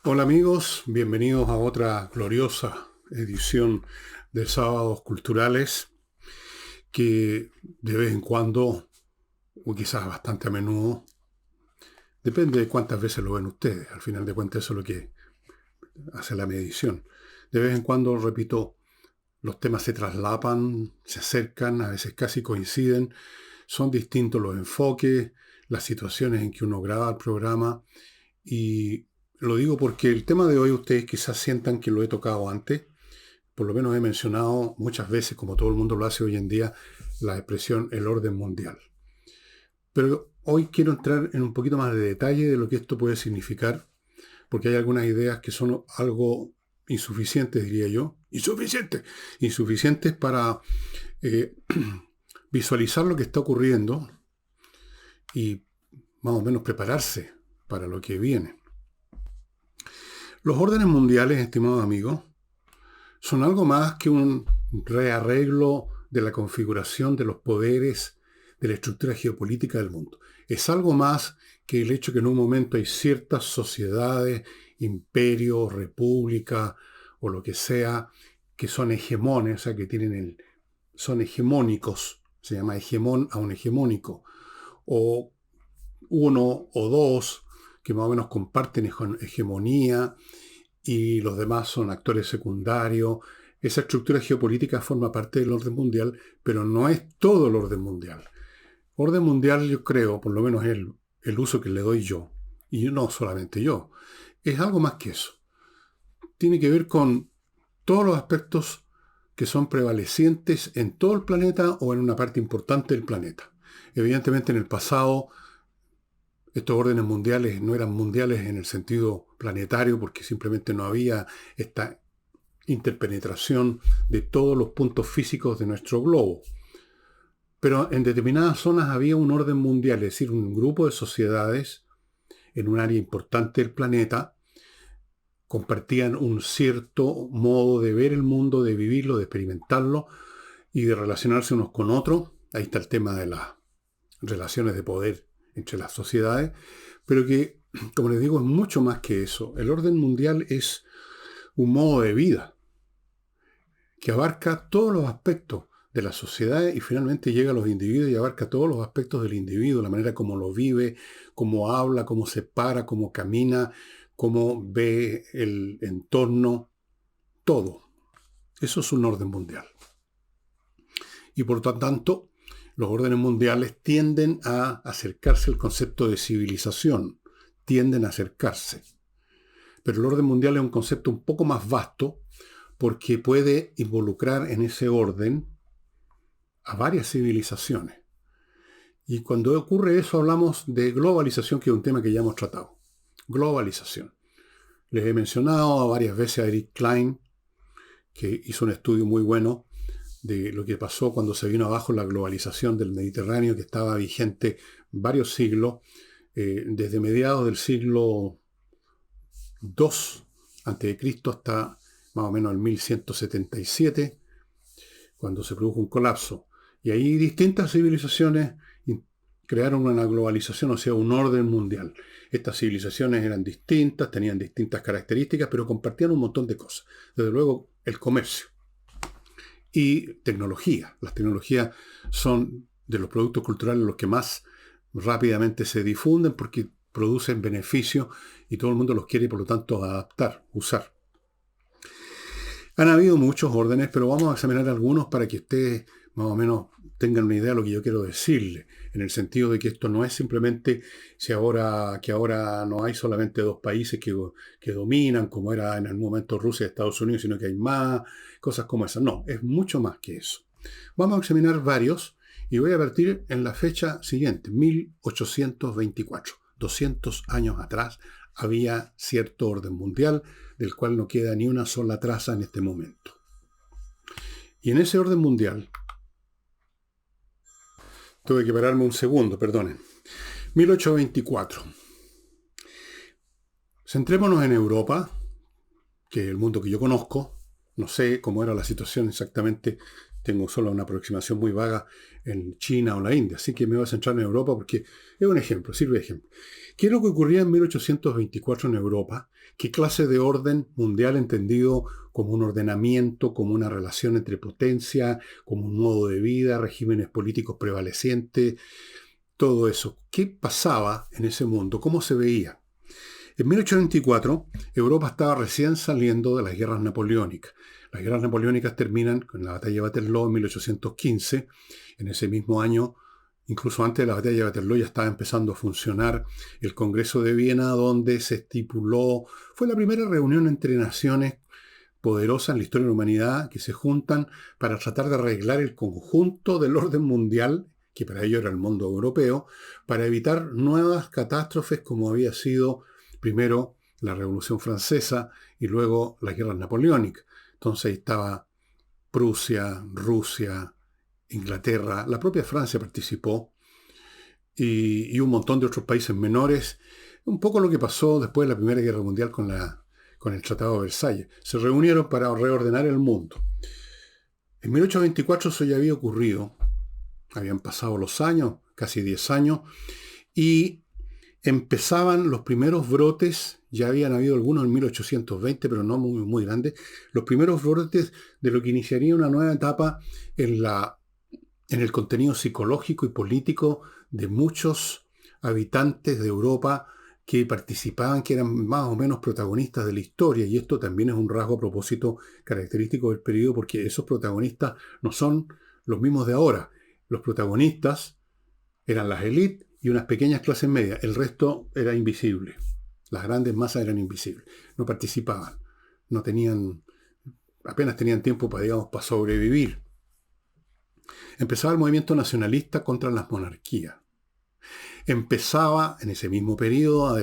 Hola amigos, bienvenidos a otra gloriosa edición de Sábados Culturales que de vez en cuando, o quizás bastante a menudo, depende de cuántas veces lo ven ustedes, al final de cuentas eso es lo que hace la medición. De vez en cuando, repito, los temas se traslapan, se acercan, a veces casi coinciden, son distintos los enfoques, las situaciones en que uno graba el programa. Y lo digo porque el tema de hoy ustedes quizás sientan que lo he tocado antes. Por lo menos he mencionado muchas veces, como todo el mundo lo hace hoy en día, la expresión el orden mundial. Pero hoy quiero entrar en un poquito más de detalle de lo que esto puede significar, porque hay algunas ideas que son algo insuficientes, diría yo. Insuficientes para eh, visualizar lo que está ocurriendo y más o menos prepararse para lo que viene. Los órdenes mundiales, estimados amigos, son algo más que un rearreglo de la configuración de los poderes de la estructura geopolítica del mundo. Es algo más que el hecho que en un momento hay ciertas sociedades, imperios, repúblicas o lo que sea, que son hegemones, o sea, que son hegemónicos, se llama hegemón a un hegemónico, o uno o dos que más o menos comparten hegemonía y los demás son actores secundarios. Esa estructura geopolítica forma parte del orden mundial, pero no es todo el orden mundial. Orden mundial, yo creo, por lo menos el uso que le doy yo, y no solamente yo, es algo más que eso. Tiene que ver con todos los aspectos que son prevalecientes en todo el planeta o en una parte importante del planeta. Evidentemente en el pasado estos órdenes mundiales no eran mundiales en el sentido planetario porque simplemente no había esta interpenetración de todos los puntos físicos de nuestro globo. Pero en determinadas zonas había un orden mundial, es decir, un grupo de sociedades en un área importante del planeta compartían un cierto modo de ver el mundo, de vivirlo, de experimentarlo y de relacionarse unos con otros. Ahí está el tema de las relaciones de poder entre las sociedades, pero que, como les digo, es mucho más que eso. El orden mundial es un modo de vida que abarca todos los aspectos de la sociedad y finalmente llega a los individuos y abarca todos los aspectos del individuo, la manera como lo vive, cómo habla, cómo se para, cómo camina, cómo ve el entorno, todo. Eso es un orden mundial. Y por lo tanto, los órdenes mundiales tienden a acercarse al concepto de civilización, tienden a acercarse. Pero el orden mundial es un concepto un poco más vasto porque puede involucrar en ese orden a varias civilizaciones. Y cuando ocurre eso hablamos de globalización, que es un tema que ya hemos tratado. Globalización. Les he mencionado varias veces a Eric Klein, que hizo un estudio muy bueno de lo que pasó cuando se vino abajo la globalización del Mediterráneo, que estaba vigente varios siglos, desde mediados del siglo II a.C. hasta más o menos el 1177, cuando se produjo un colapso. Y ahí distintas civilizaciones crearon una globalización, o sea, un orden mundial. Estas civilizaciones eran distintas, tenían distintas características, pero compartían un montón de cosas. Desde luego, el comercio y tecnología. Las tecnologías son de los productos culturales los que más rápidamente se difunden porque producen beneficios y todo el mundo los quiere y por lo tanto adaptar, usar. Han habido muchos órdenes, pero vamos a examinar algunos para que ustedes más o menos tengan una idea de lo que yo quiero decirle, en el sentido de que esto no es simplemente que ahora no hay solamente dos países que dominan, como era en el momento Rusia y Estados Unidos, sino que hay más cosas como esas. No, es mucho más que eso. Vamos a examinar varios y voy a partir en la fecha siguiente, 1824. 200 años atrás había cierto orden mundial del cual no queda ni una sola traza en este momento. Y en ese orden mundial, tuve que pararme un segundo, perdonen. 1824. Centrémonos en Europa, que es el mundo que yo conozco. No sé cómo era la situación exactamente tengo solo una aproximación muy vaga en China o la India, así que me voy a centrar en Europa porque es un ejemplo, sirve de ejemplo. ¿Qué es lo que ocurría en 1824 en Europa? ¿Qué clase de orden mundial entendido como un ordenamiento, como una relación entre potencias, como un modo de vida, regímenes políticos prevalecientes, todo eso? ¿Qué pasaba en ese mundo? ¿Cómo se veía? En 1824, Europa estaba recién saliendo de las guerras napoleónicas. Las guerras napoleónicas terminan con la batalla de Waterloo en 1815. En ese mismo año, incluso antes de la batalla de Waterloo, ya estaba empezando a funcionar el Congreso de Viena, donde se estipuló, fue la primera reunión entre naciones poderosas en la historia de la humanidad que se juntan para tratar de arreglar el conjunto del orden mundial, que para ello era el mundo europeo, para evitar nuevas catástrofes como había sido primero la Revolución Francesa y luego las guerras napoleónicas. Entonces ahí estaba Prusia, Rusia, Inglaterra, la propia Francia participó y un montón de otros países menores. Un poco lo que pasó después de la Primera Guerra Mundial con el Tratado de Versalles. Se reunieron para reordenar el mundo. En 1824 eso ya había ocurrido. Habían pasado los años, casi 10 años, y empezaban los primeros brotes, ya habían habido algunos en 1820, pero no muy, muy grandes, los primeros brotes de lo que iniciaría una nueva etapa en el contenido psicológico y político de muchos habitantes de Europa que participaban, que eran más o menos protagonistas de la historia, y esto también es un rasgo a propósito característico del periodo, porque esos protagonistas no son los mismos de ahora. Los protagonistas eran las élites y unas pequeñas clases medias. El resto era invisible. Las grandes masas eran invisibles. No participaban. No tenían, apenas tenían tiempo para, digamos, para sobrevivir. Empezaba el movimiento nacionalista contra las monarquías. Empezaba en ese mismo periodo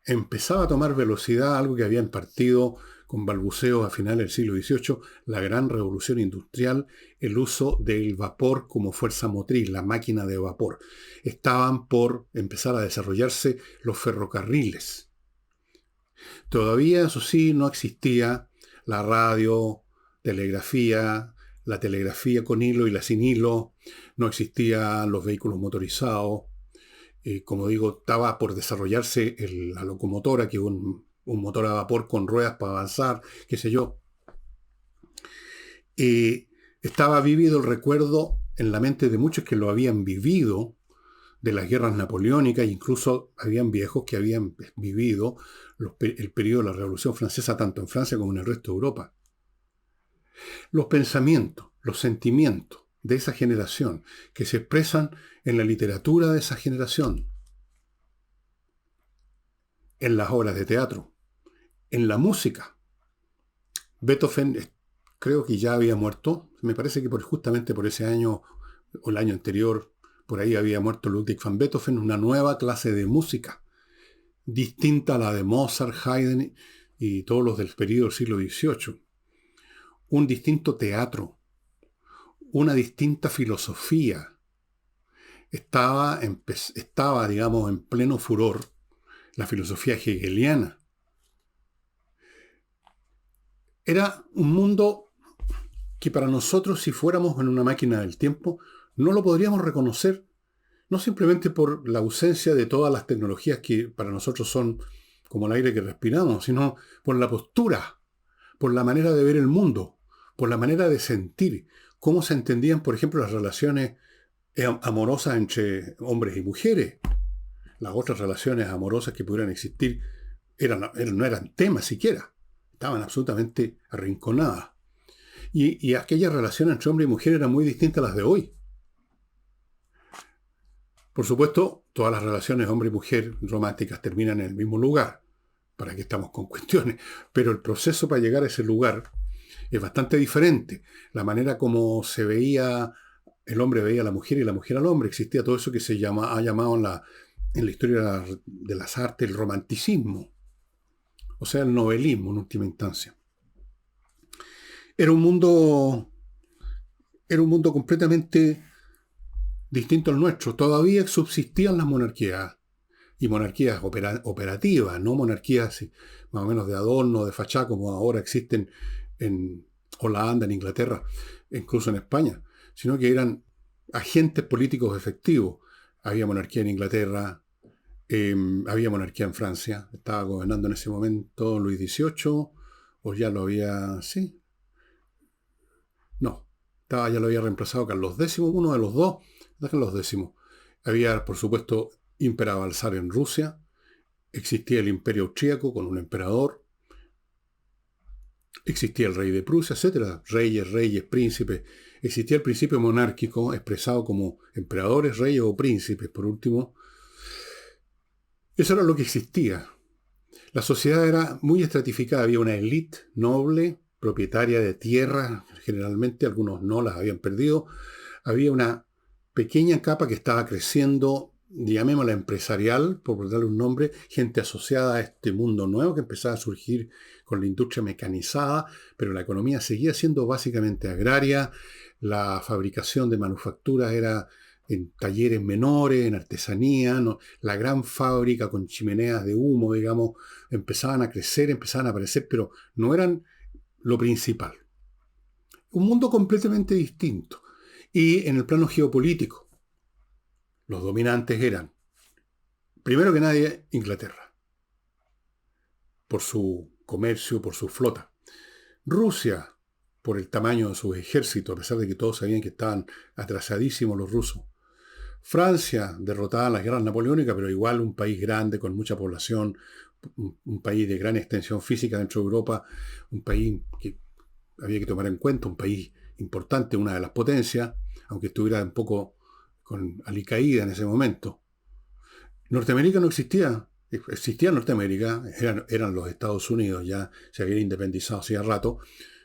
empezaba a tomar velocidad algo que había impartido con balbuceos a finales del siglo XVIII, la gran revolución industrial, el uso del vapor como fuerza motriz, la máquina de vapor. Estaban por empezar a desarrollarse los ferrocarriles. Todavía, eso sí, no existía la radio, telegrafía, la telegrafía con hilo y la sin hilo, no existían los vehículos motorizados. Como digo, estaba por desarrollarse la locomotora, que es un motor a vapor con ruedas para avanzar, qué sé yo. Estaba vívido el recuerdo en la mente de muchos que lo habían vivido de las guerras napoleónicas, e incluso habían viejos que habían vivido el periodo de la Revolución Francesa, tanto en Francia como en el resto de Europa. Los pensamientos, los sentimientos de esa generación que se expresan en la literatura de esa generación, en las obras de teatro, en la música. Beethoven creo que ya había muerto, me parece que justamente por ese año o el año anterior, por ahí había muerto Ludwig van Beethoven, una nueva clase de música, distinta a la de Mozart, Haydn y todos los del periodo del siglo XVIII. Un distinto teatro, una distinta filosofía. Estaba, digamos, en pleno furor la filosofía hegeliana. Era un mundo que para nosotros, si fuéramos en una máquina del tiempo, no lo podríamos reconocer, no simplemente por la ausencia de todas las tecnologías que para nosotros son como el aire que respiramos, sino por la postura, por la manera de ver el mundo, por la manera de sentir, cómo se entendían, por ejemplo, las relaciones amorosas entre hombres y mujeres. Las otras relaciones amorosas que pudieran existir no eran temas siquiera, estaban absolutamente arrinconadas. Y aquellas relaciones entre hombre y mujer eran muy distintas a las de hoy. Por supuesto, todas las relaciones hombre y mujer románticas terminan en el mismo lugar. ¿Para qué estamos con cuestiones? Pero el proceso para llegar a ese lugar es bastante diferente. La manera como se veía, el hombre veía a la mujer y la mujer al hombre, existía todo eso que ha llamado en la historia de las artes el romanticismo, o sea, el novelismo en última instancia. Era un mundo completamente distinto al nuestro. Todavía subsistían las monarquías, y monarquías operativas, no monarquías más o menos de adorno, de fachada, como ahora existen en Holanda, en Inglaterra. incluso en España, sino que eran agentes políticos efectivos. Había monarquía en Inglaterra, había monarquía en Francia, estaba gobernando en ese momento Luis XVIII, o ya lo había, sí, no, ya lo había reemplazado Carlos X, uno de los dos, Carlos X. Había, por supuesto, imperaba el zar en Rusia, existía el imperio austríaco con un emperador, existía el rey de Prusia, etcétera, reyes, príncipes. Existía el principio monárquico expresado como emperadores, reyes o príncipes, por último. Eso era lo que existía. La sociedad era muy estratificada, había una élite noble, propietaria de tierras, generalmente algunos no las habían perdido. Había una pequeña capa que estaba creciendo, llamémosla empresarial, por darle un nombre, gente asociada a este mundo nuevo que empezaba a surgir con la industria mecanizada, pero la economía seguía siendo básicamente agraria, la fabricación de manufacturas era en talleres menores, en artesanía, ¿no? La gran fábrica con chimeneas de humo, digamos, empezaban a crecer, empezaban a aparecer, pero no eran lo principal. Un mundo completamente distinto. Y en el plano geopolítico, los dominantes eran, primero que nadie, Inglaterra, por su comercio, por su flota. Rusia, por el tamaño de sus ejércitos, a pesar de que todos sabían que estaban atrasadísimos los rusos. Francia, derrotada en las guerras napoleónicas, pero igual un país grande, con mucha población, un país de gran extensión física dentro de Europa, un país que había que tomar en cuenta, un país importante, una de las potencias, aunque estuviera un poco con alicaída en ese momento. Norteamérica no existía. Existía Norteamérica, eran los Estados Unidos, ya se habían independizado hacía rato,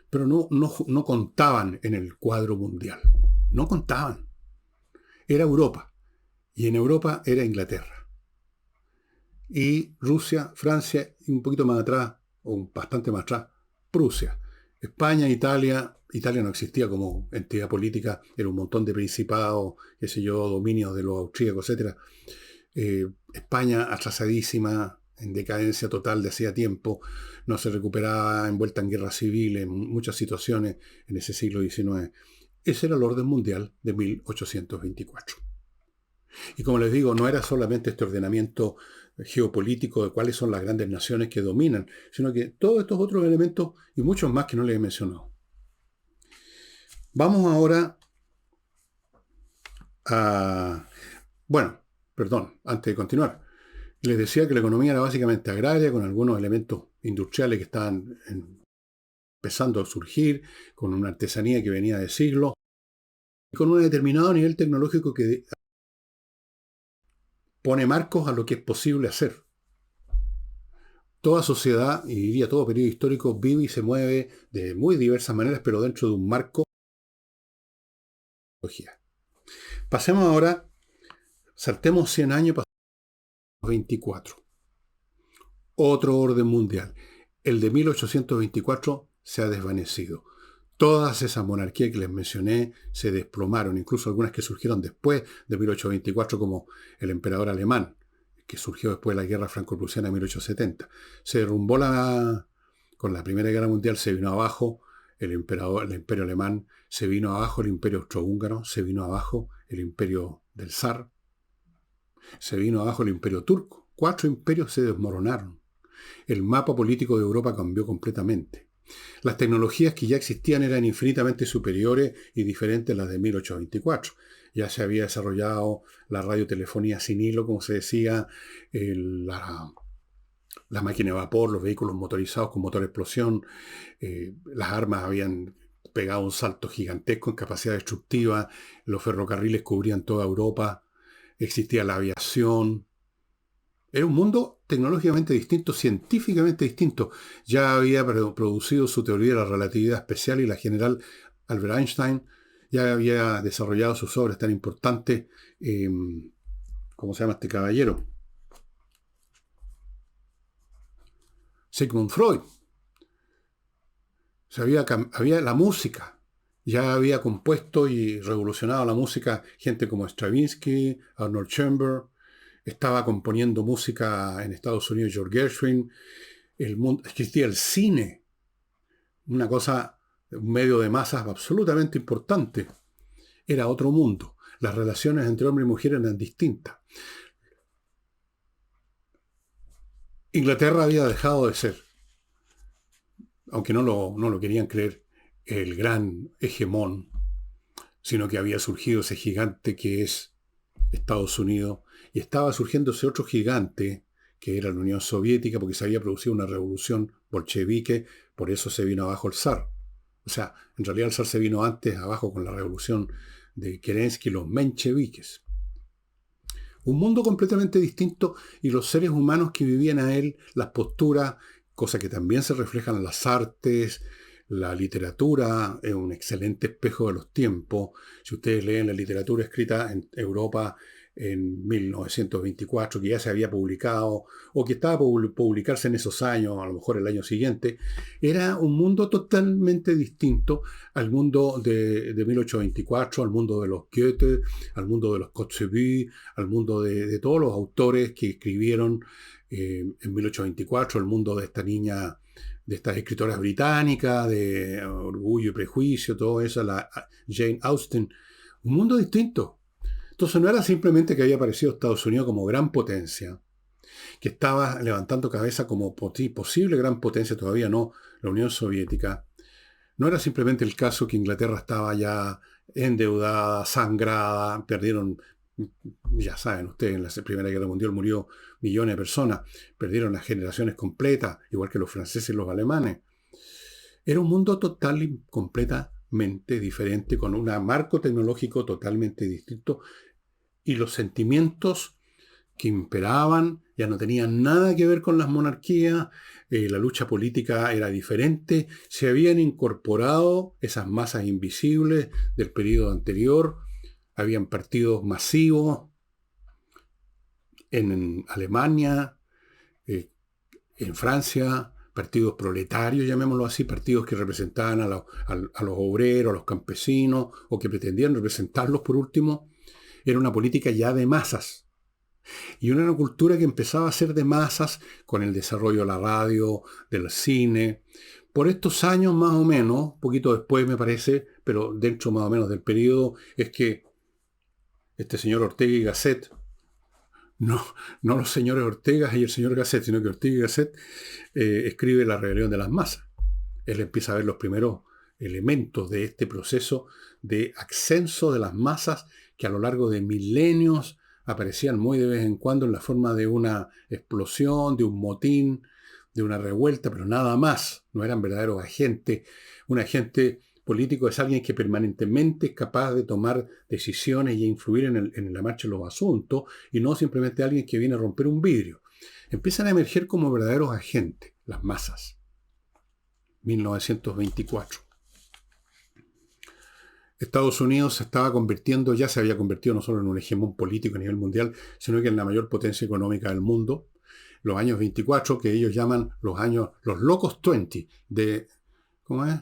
pero no contaban en el cuadro mundial. No contaban. Era Europa. Y en Europa era Inglaterra. Y Rusia, Francia, y un poquito más atrás, o bastante más atrás, Prusia. España, Italia no existía como entidad política, era un montón de principados, qué sé yo, dominios de los austríacos, etc. España atrasadísima, en decadencia total de hacía tiempo, no se recuperaba, envuelta en guerra civil, en muchas situaciones en ese siglo XIX. Ese era el orden mundial de 1824. Y como les digo, no era solamente este ordenamiento geopolítico de cuáles son las grandes naciones que dominan, sino que todos estos otros elementos y muchos más que no les he mencionado. Vamos ahora a... Bueno, perdón, antes de continuar. Les decía que la economía era básicamente agraria, con algunos elementos industriales que estaban empezando a surgir, con una artesanía que venía de siglos, y con un determinado nivel tecnológico que pone marcos a lo que es posible hacer. Toda sociedad, y diría todo periodo histórico, vive y se mueve de muy diversas maneras, pero dentro de un marco de tecnología. Pasemos ahora, saltemos 100 años, pasemos a 24. Otro orden mundial. El de 1824 se ha desvanecido. Todas esas monarquías que les mencioné se desplomaron, incluso algunas que surgieron después de 1824, como el emperador alemán, que surgió después de la guerra franco-prusiana de 1870. Se derrumbó con la Primera Guerra Mundial, se vino abajo el imperio alemán, se vino abajo el imperio austrohúngaro, se vino abajo el imperio del zar, se vino abajo el imperio turco. 4 imperios se desmoronaron. El mapa político de Europa cambió completamente. Las tecnologías que ya existían eran infinitamente superiores y diferentes a las de 1824. Ya se había desarrollado la radiotelefonía sin hilo, como se decía, la máquina de vapor, los vehículos motorizados con motor de explosión, las armas habían pegado un salto gigantesco en capacidad destructiva, los ferrocarriles cubrían toda Europa, existía la aviación. Era un mundo tecnológicamente distinto, científicamente distinto. Ya había producido su teoría de la relatividad especial y la general Albert Einstein ya había desarrollado sus obras tan importantes. ¿Cómo se llama este caballero? Sigmund Freud. Había la música. Ya había compuesto y revolucionado la música gente como Stravinsky, Arnold Schoenberg. Estaba componiendo música en Estados Unidos George Gershwin. Existía el cine, una cosa un medio de masas absolutamente importante. Era otro mundo. Las relaciones entre hombre y mujer eran distintas. Inglaterra había dejado de ser, aunque no lo querían creer, el gran hegemón, sino que había surgido ese gigante que es Estados Unidos, y estaba surgiendo ese otro gigante, que era la Unión Soviética, porque se había producido una revolución bolchevique, por eso se vino abajo el zar. O sea, en realidad el zar se vino antes abajo con la revolución de Kerensky, los mencheviques. Un mundo completamente distinto, y los seres humanos que vivían a él, las posturas, cosas que también se reflejan en las artes, la literatura es un excelente espejo de los tiempos. Si ustedes leen la literatura escrita en Europa en 1924, que ya se había publicado, o que estaba por publicarse en esos años, a lo mejor el año siguiente, era un mundo totalmente distinto al mundo de 1824, al mundo de los Goethe, al mundo de los Kotzebue, al mundo de todos los autores que escribieron en 1824, el mundo de esta niña, de estas escritoras británicas, de Orgullo y Prejuicio, todo eso, la Jane Austen. Un mundo distinto. Entonces no era simplemente que había aparecido Estados Unidos como gran potencia, que estaba levantando cabeza como posible gran potencia, todavía no, la Unión Soviética. No era simplemente el caso que Inglaterra estaba ya endeudada, sangrada, perdieron, ya saben ustedes, en la Primera Guerra Mundial murió millones de personas, perdieron las generaciones completas, igual que los franceses y los alemanes. Era un mundo total y completamente diferente, con un marco tecnológico totalmente distinto, y los sentimientos que imperaban ya no tenían nada que ver con las monarquías, la lucha política era diferente, se habían incorporado esas masas invisibles del periodo anterior, habían partidos masivos en Alemania, en Francia, partidos proletarios, llamémoslo así, partidos que representaban a los obreros, a los campesinos, o que pretendían representarlos por último. Era una política ya de masas. Y una cultura que empezaba a ser de masas con el desarrollo de la radio, del cine. Por estos años más o menos, poquito después me parece, pero dentro más o menos del periodo, es que este señor Ortega y Gasset, no los señores Ortega y el señor Gasset, sino que Ortega y Gasset escribe La rebelión de las masas. Él empieza a ver los primeros elementos de este proceso de ascenso de las masas que a lo largo de milenios aparecían muy de vez en cuando en la forma de una explosión, de un motín, de una revuelta, pero nada más. No eran verdaderos agentes. Un agente político es alguien que permanentemente es capaz de tomar decisiones y influir en la marcha de los asuntos, y no simplemente alguien que viene a romper un vidrio. Empiezan a emerger como verdaderos agentes, las masas. 1924. Estados Unidos se estaba convirtiendo, ya se había convertido no solo en un hegemón político a nivel mundial, sino que en la mayor potencia económica del mundo. Los años 24, que ellos llaman los locos 20, ¿cómo es?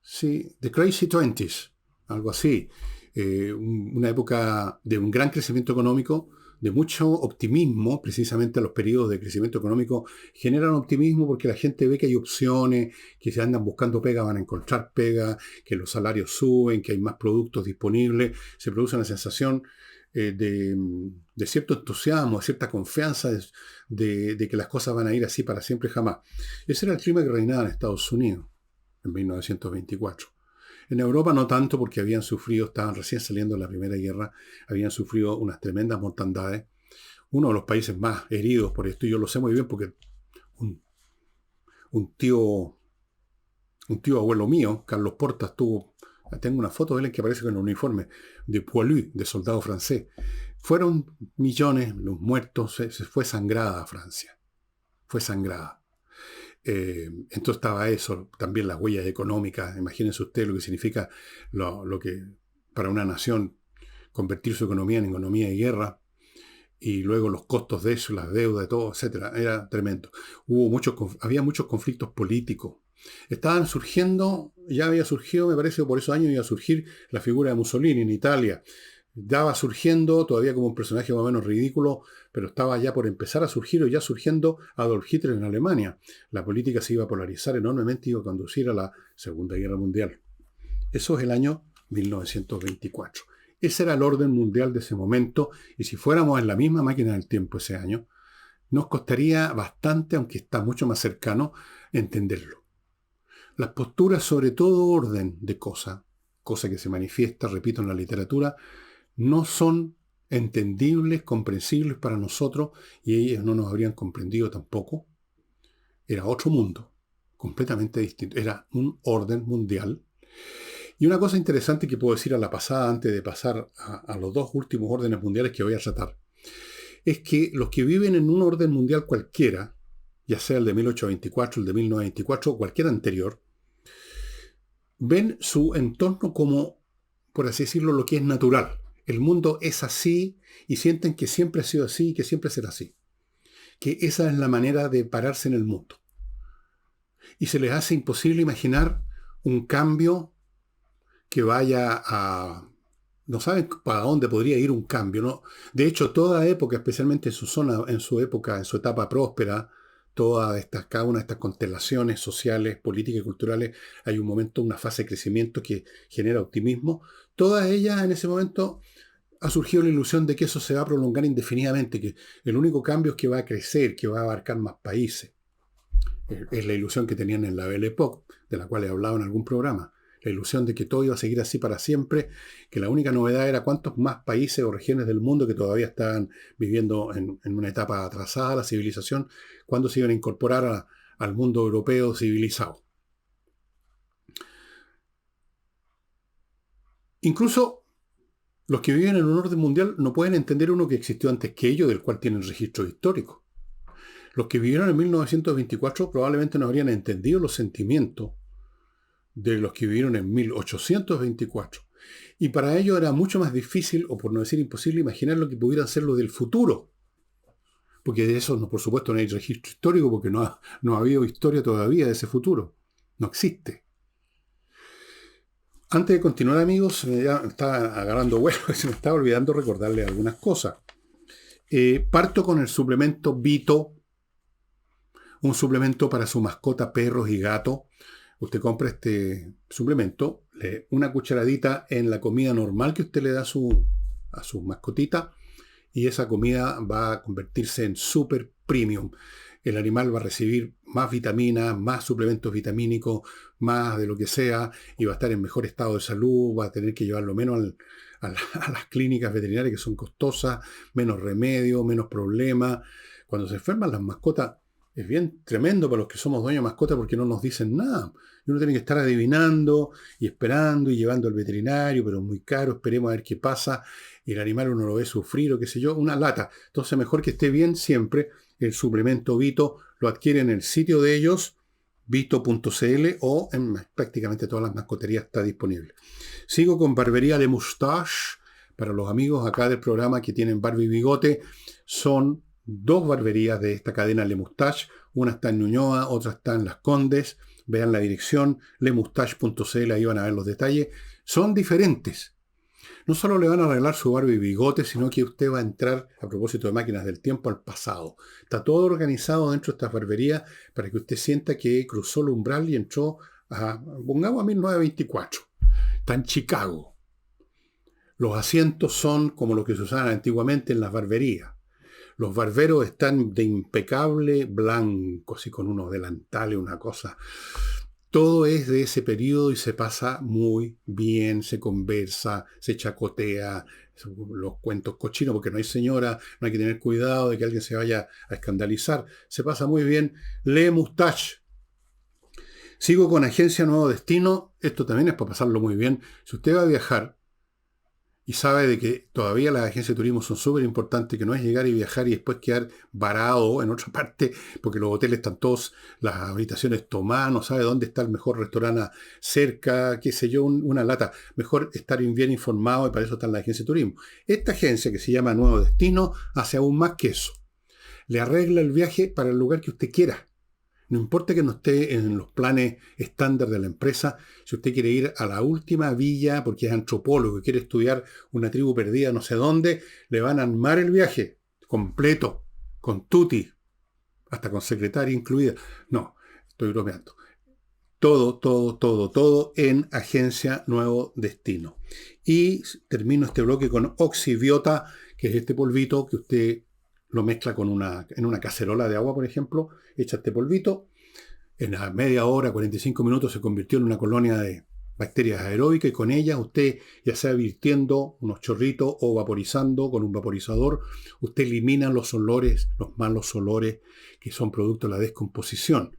Sí, The Crazy Twenties, algo así. Una época de un gran crecimiento económico, de mucho optimismo. Precisamente los periodos de crecimiento económico generan optimismo porque la gente ve que hay opciones, que se andan buscando pega, van a encontrar pega, que los salarios suben, que hay más productos disponibles. Se produce una sensación de cierto entusiasmo, de cierta confianza de que las cosas van a ir así para siempre jamás. Ese era el clima que reinaba en Estados Unidos en 1924. En Europa no tanto, porque estaban recién saliendo de la Primera Guerra, habían sufrido unas tremendas mortandades. Uno de los países más heridos por esto, y yo lo sé muy bien porque un tío abuelo mío, Carlos Portas, tengo una foto de él en que aparece con el uniforme de poilu, de soldado francés. Fueron millones los muertos, se fue sangrada Francia. Fue sangrada. Entonces estaba eso, también las huellas económicas. Imagínense usted lo que significa lo que para una nación convertir su economía en economía de guerra, y luego los costos de eso, las deudas, todo, etcétera. Era tremendo. Había muchos conflictos políticos. Estaban surgiendo, ya había surgido, me parece, por esos años iba a surgir la figura de Mussolini en Italia. Estaba surgiendo todavía como un personaje más o menos ridículo, pero estaba ya por empezar a surgir, o ya surgiendo, Adolf Hitler en Alemania. La política se iba a polarizar enormemente y iba a conducir a la Segunda Guerra Mundial. Eso es el año 1924. Ese era el orden mundial de ese momento, y si fuéramos en la misma máquina del tiempo ese año, nos costaría bastante, aunque está mucho más cercano, entenderlo. Las posturas sobre todo orden de cosa que se manifiesta, repito, en la literatura, no son entendibles, comprensibles para nosotros, y ellos no nos habrían comprendido tampoco. Era otro mundo, completamente distinto. Era un orden mundial. Y una cosa interesante que puedo decir a la pasada, antes de pasar a los dos últimos órdenes mundiales que voy a tratar, es que los que viven en un orden mundial cualquiera, ya sea el de 1824, el de 1924 o cualquier anterior, ven su entorno como, por así decirlo, lo que es natural. El mundo es así y sienten que siempre ha sido así y que siempre será así. Que esa es la manera de pararse en el mundo. Y se les hace imposible imaginar un cambio que vaya a... No saben para dónde podría ir un cambio, ¿no? De hecho, toda época, especialmente en su zona, en su época, en su etapa próspera, cada una de estas constelaciones sociales, políticas y culturales, hay un momento, una fase de crecimiento que genera optimismo. Todas ellas en ese momento ha surgido la ilusión de que eso se va a prolongar indefinidamente, que el único cambio es que va a crecer, que va a abarcar más países. Es la ilusión que tenían en la Belle Époque, de la cual he hablado en algún programa. La ilusión de que todo iba a seguir así para siempre, que la única novedad era cuántos más países o regiones del mundo que todavía estaban viviendo en una etapa atrasada de la civilización, cuándo se iban a incorporar al mundo europeo civilizado. Incluso los que viven en un orden mundial no pueden entender uno que existió antes que ellos, del cual tienen registro histórico. Los que vivieron en 1924 probablemente no habrían entendido los sentimientos de los que vivieron en 1824. Y para ellos era mucho más difícil, o por no decir imposible, imaginar lo que pudieran ser los del futuro. Porque de eso, no, por supuesto, no hay registro histórico, porque no ha habido historia todavía de ese futuro. No existe. Antes de continuar, amigos, ya estaba agarrando vuelo y se me estaba olvidando recordarles algunas cosas. Parto con el suplemento Vito, un suplemento para su mascota, perros y gatos. Usted compra este suplemento, una cucharadita en la comida normal que usted le da a su mascotita, y esa comida va a convertirse en super premium. El animal va a recibir más vitaminas, más suplementos vitamínicos, más de lo que sea, y va a estar en mejor estado de salud, va a tener que llevarlo menos a las clínicas veterinarias que son costosas, menos remedio, menos problemas. Cuando se enferman las mascotas, es bien tremendo para los que somos dueños de mascotas porque no nos dicen nada. Y uno tiene que estar adivinando y esperando y llevando al veterinario, pero es muy caro, esperemos a ver qué pasa. Y el animal uno lo ve sufrir o qué sé yo, una lata. Entonces mejor que esté bien siempre. El suplemento Vito lo adquiere en el sitio de ellos, vito.cl, o en prácticamente todas las mascoterías está disponible. Sigo con Barbería Le Moustache. Para los amigos acá del programa que tienen barba y bigote, son dos barberías de esta cadena Le Moustache. Una está en Ñuñoa, otra está en Las Condes. Vean la dirección, lemoustache.cl, ahí van a ver los detalles. Son diferentes. No solo le van a arreglar su barba y bigote, sino que usted va a entrar, a propósito de máquinas del tiempo, al pasado. Está todo organizado dentro de estas barberías para que usted sienta que cruzó el umbral y entró pongamos a 1924. Está en Chicago. Los asientos son como los que se usaban antiguamente en las barberías. Los barberos están de impecable blanco, así con unos delantales, una cosa. Todo es de ese periodo y se pasa muy bien, se conversa, se chacotea, los cuentos cochinos, porque no hay señora, no hay que tener cuidado de que alguien se vaya a escandalizar. Se pasa muy bien. Le Moustache. Sigo con Agencia Nuevo Destino. Esto también es para pasarlo muy bien. Si usted va a viajar y sabe de que todavía las agencias de turismo son súper importantes, que no es llegar y viajar y después quedar varado en otra parte, porque los hoteles están todos, las habitaciones tomadas, no sabe dónde está el mejor restaurante cerca, qué sé yo, una lata. Mejor estar bien informado, y para eso está la agencia de turismo. Esta agencia, que se llama Nuevo Destino, hace aún más que eso. Le arregla el viaje para el lugar que usted quiera. No importa que no esté en los planes estándar de la empresa. Si usted quiere ir a la última villa porque es antropólogo y quiere estudiar una tribu perdida no sé dónde, le van a armar el viaje completo, con tutti, hasta con secretaria incluida. No, estoy bromeando. Todo, todo, todo, todo en Agencia Nuevo Destino. Y termino este bloque con Oxibiota, que es este polvito que usted lo mezcla en una cacerola de agua, por ejemplo, echa este polvito. En a media hora, 45 minutos, se convirtió en una colonia de bacterias aeróbicas y con ellas usted, ya sea virtiendo unos chorritos o vaporizando con un vaporizador, usted elimina los olores, los malos olores que son producto de la descomposición.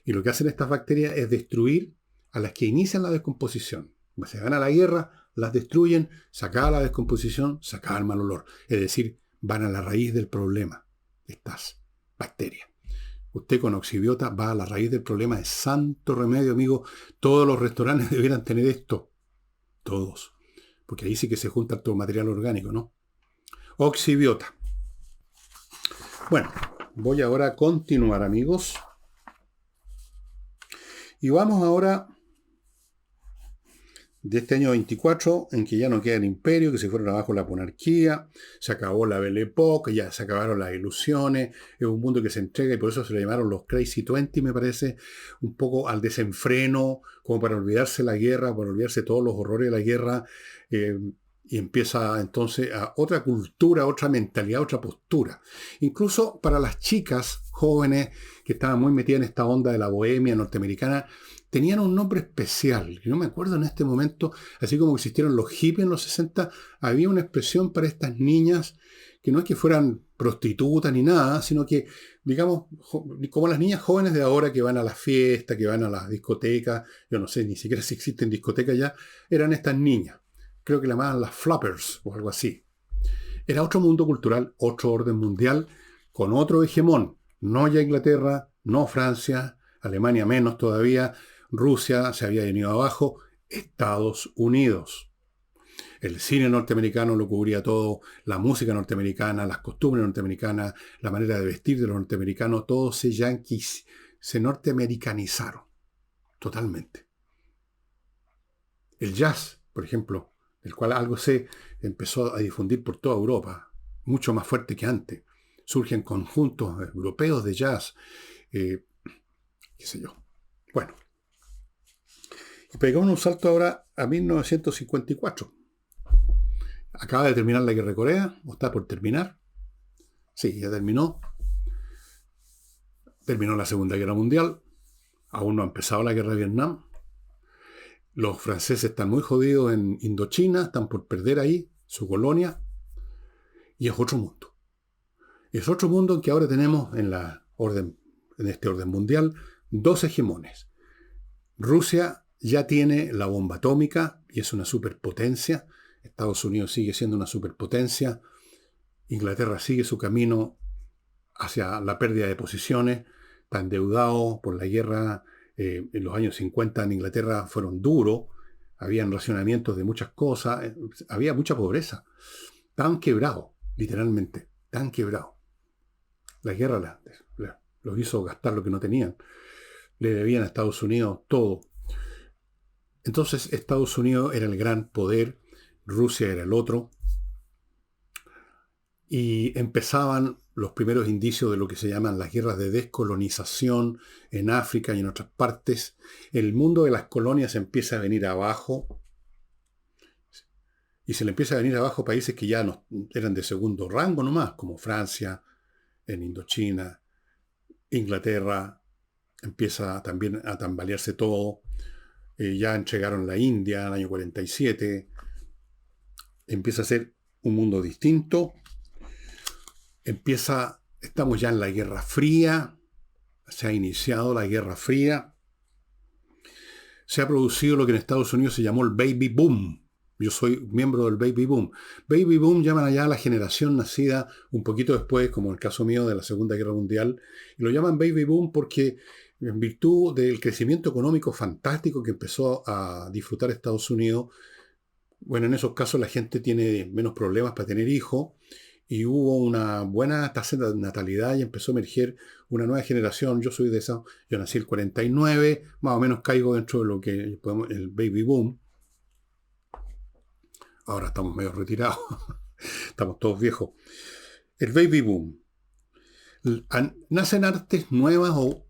Y lo que hacen estas bacterias es destruir a las que inician la descomposición. Se van a la guerra, las destruyen, se acaba la descomposición, se acaba el mal olor. Es decir, van a la raíz del problema, estas bacterias. Usted con Oxibiota va a la raíz del problema, es santo remedio, amigo. Todos los restaurantes debieran tener esto. Todos. Porque ahí sí que se junta todo material orgánico, ¿no? Oxibiota. Bueno, voy ahora a continuar, amigos. Y vamos ahora de este año 24, en que ya no queda el imperio, que se fueron abajo la monarquía, se acabó la Belle Époque, ya se acabaron las ilusiones, es un mundo que se entrega y por eso se le llamaron los Crazy 20, me parece, un poco al desenfreno, como para olvidarse la guerra, para olvidarse todos los horrores de la guerra, y empieza entonces a otra cultura, otra mentalidad, otra postura. Incluso para las chicas jóvenes que estaban muy metidas en esta onda de la bohemia norteamericana, tenían un nombre especial, que no me acuerdo en este momento, así como existieron los hippies en los 60, había una expresión para estas niñas que no es que fueran prostitutas ni nada, sino que, digamos, como las niñas jóvenes de ahora que van a las fiestas, que van a las discotecas, yo no sé ni siquiera si existen discotecas ya, eran estas niñas. Creo que la llamaban las flappers o algo así. Era otro mundo cultural, otro orden mundial, con otro hegemón. No ya Inglaterra, no Francia, Alemania menos todavía, Rusia se había venido abajo, Estados Unidos. El cine norteamericano lo cubría todo, la música norteamericana, las costumbres norteamericanas, la manera de vestir de los norteamericanos, todos se norteamericanizaron totalmente. El jazz, por ejemplo, del cual algo se empezó a difundir por toda Europa, mucho más fuerte que antes. Surgen conjuntos europeos de jazz, qué sé yo. Bueno, y pegamos un salto ahora a 1954. Acaba de terminar la guerra de Corea, o está por terminar. Sí, ya terminó. Terminó la Segunda Guerra Mundial. Aún no ha empezado la guerra de Vietnam. Los franceses están muy jodidos en Indochina, están por perder ahí su colonia. Y es otro mundo. Es otro mundo en que ahora tenemos en este orden mundial dos hegemones. Rusia ya tiene la bomba atómica y es una superpotencia. Estados Unidos sigue siendo una superpotencia. Inglaterra sigue su camino hacia la pérdida de posiciones. Está endeudado por la guerra. En los años 50 en Inglaterra fueron duros. Habían racionamientos de muchas cosas. Había mucha pobreza. Estaban quebrados, literalmente. Estaban quebrados. La guerra los hizo gastar lo que no tenían. Le debían a Estados Unidos todo. Entonces Estados Unidos era el gran poder, Rusia era el otro, y empezaban los primeros indicios de lo que se llaman las guerras de descolonización en África y en otras partes. El mundo de las colonias empieza a venir abajo, y se le empieza a venir abajo países que ya no, eran de segundo rango nomás, como Francia, en Indochina, Inglaterra, empieza también a tambalearse todo. Ya entregaron la India en el año 47. Empieza a ser un mundo distinto. Estamos ya en la Guerra Fría. Se ha iniciado la Guerra Fría. Se ha producido lo que en Estados Unidos se llamó el Baby Boom. Yo soy miembro del Baby Boom. Baby Boom llaman allá a la generación nacida un poquito después, como en el caso mío de la Segunda Guerra Mundial. Y lo llaman Baby Boom porque en virtud del crecimiento económico fantástico que empezó a disfrutar Estados Unidos, bueno, en esos casos la gente tiene menos problemas para tener hijos y hubo una buena tasa de natalidad y empezó a emerger una nueva generación. Yo soy de esa, yo nací el 49, más o menos caigo dentro de lo que podemos, el Baby Boom. Ahora estamos medio retirados, estamos todos viejos. El Baby Boom. Nacen artes nuevas o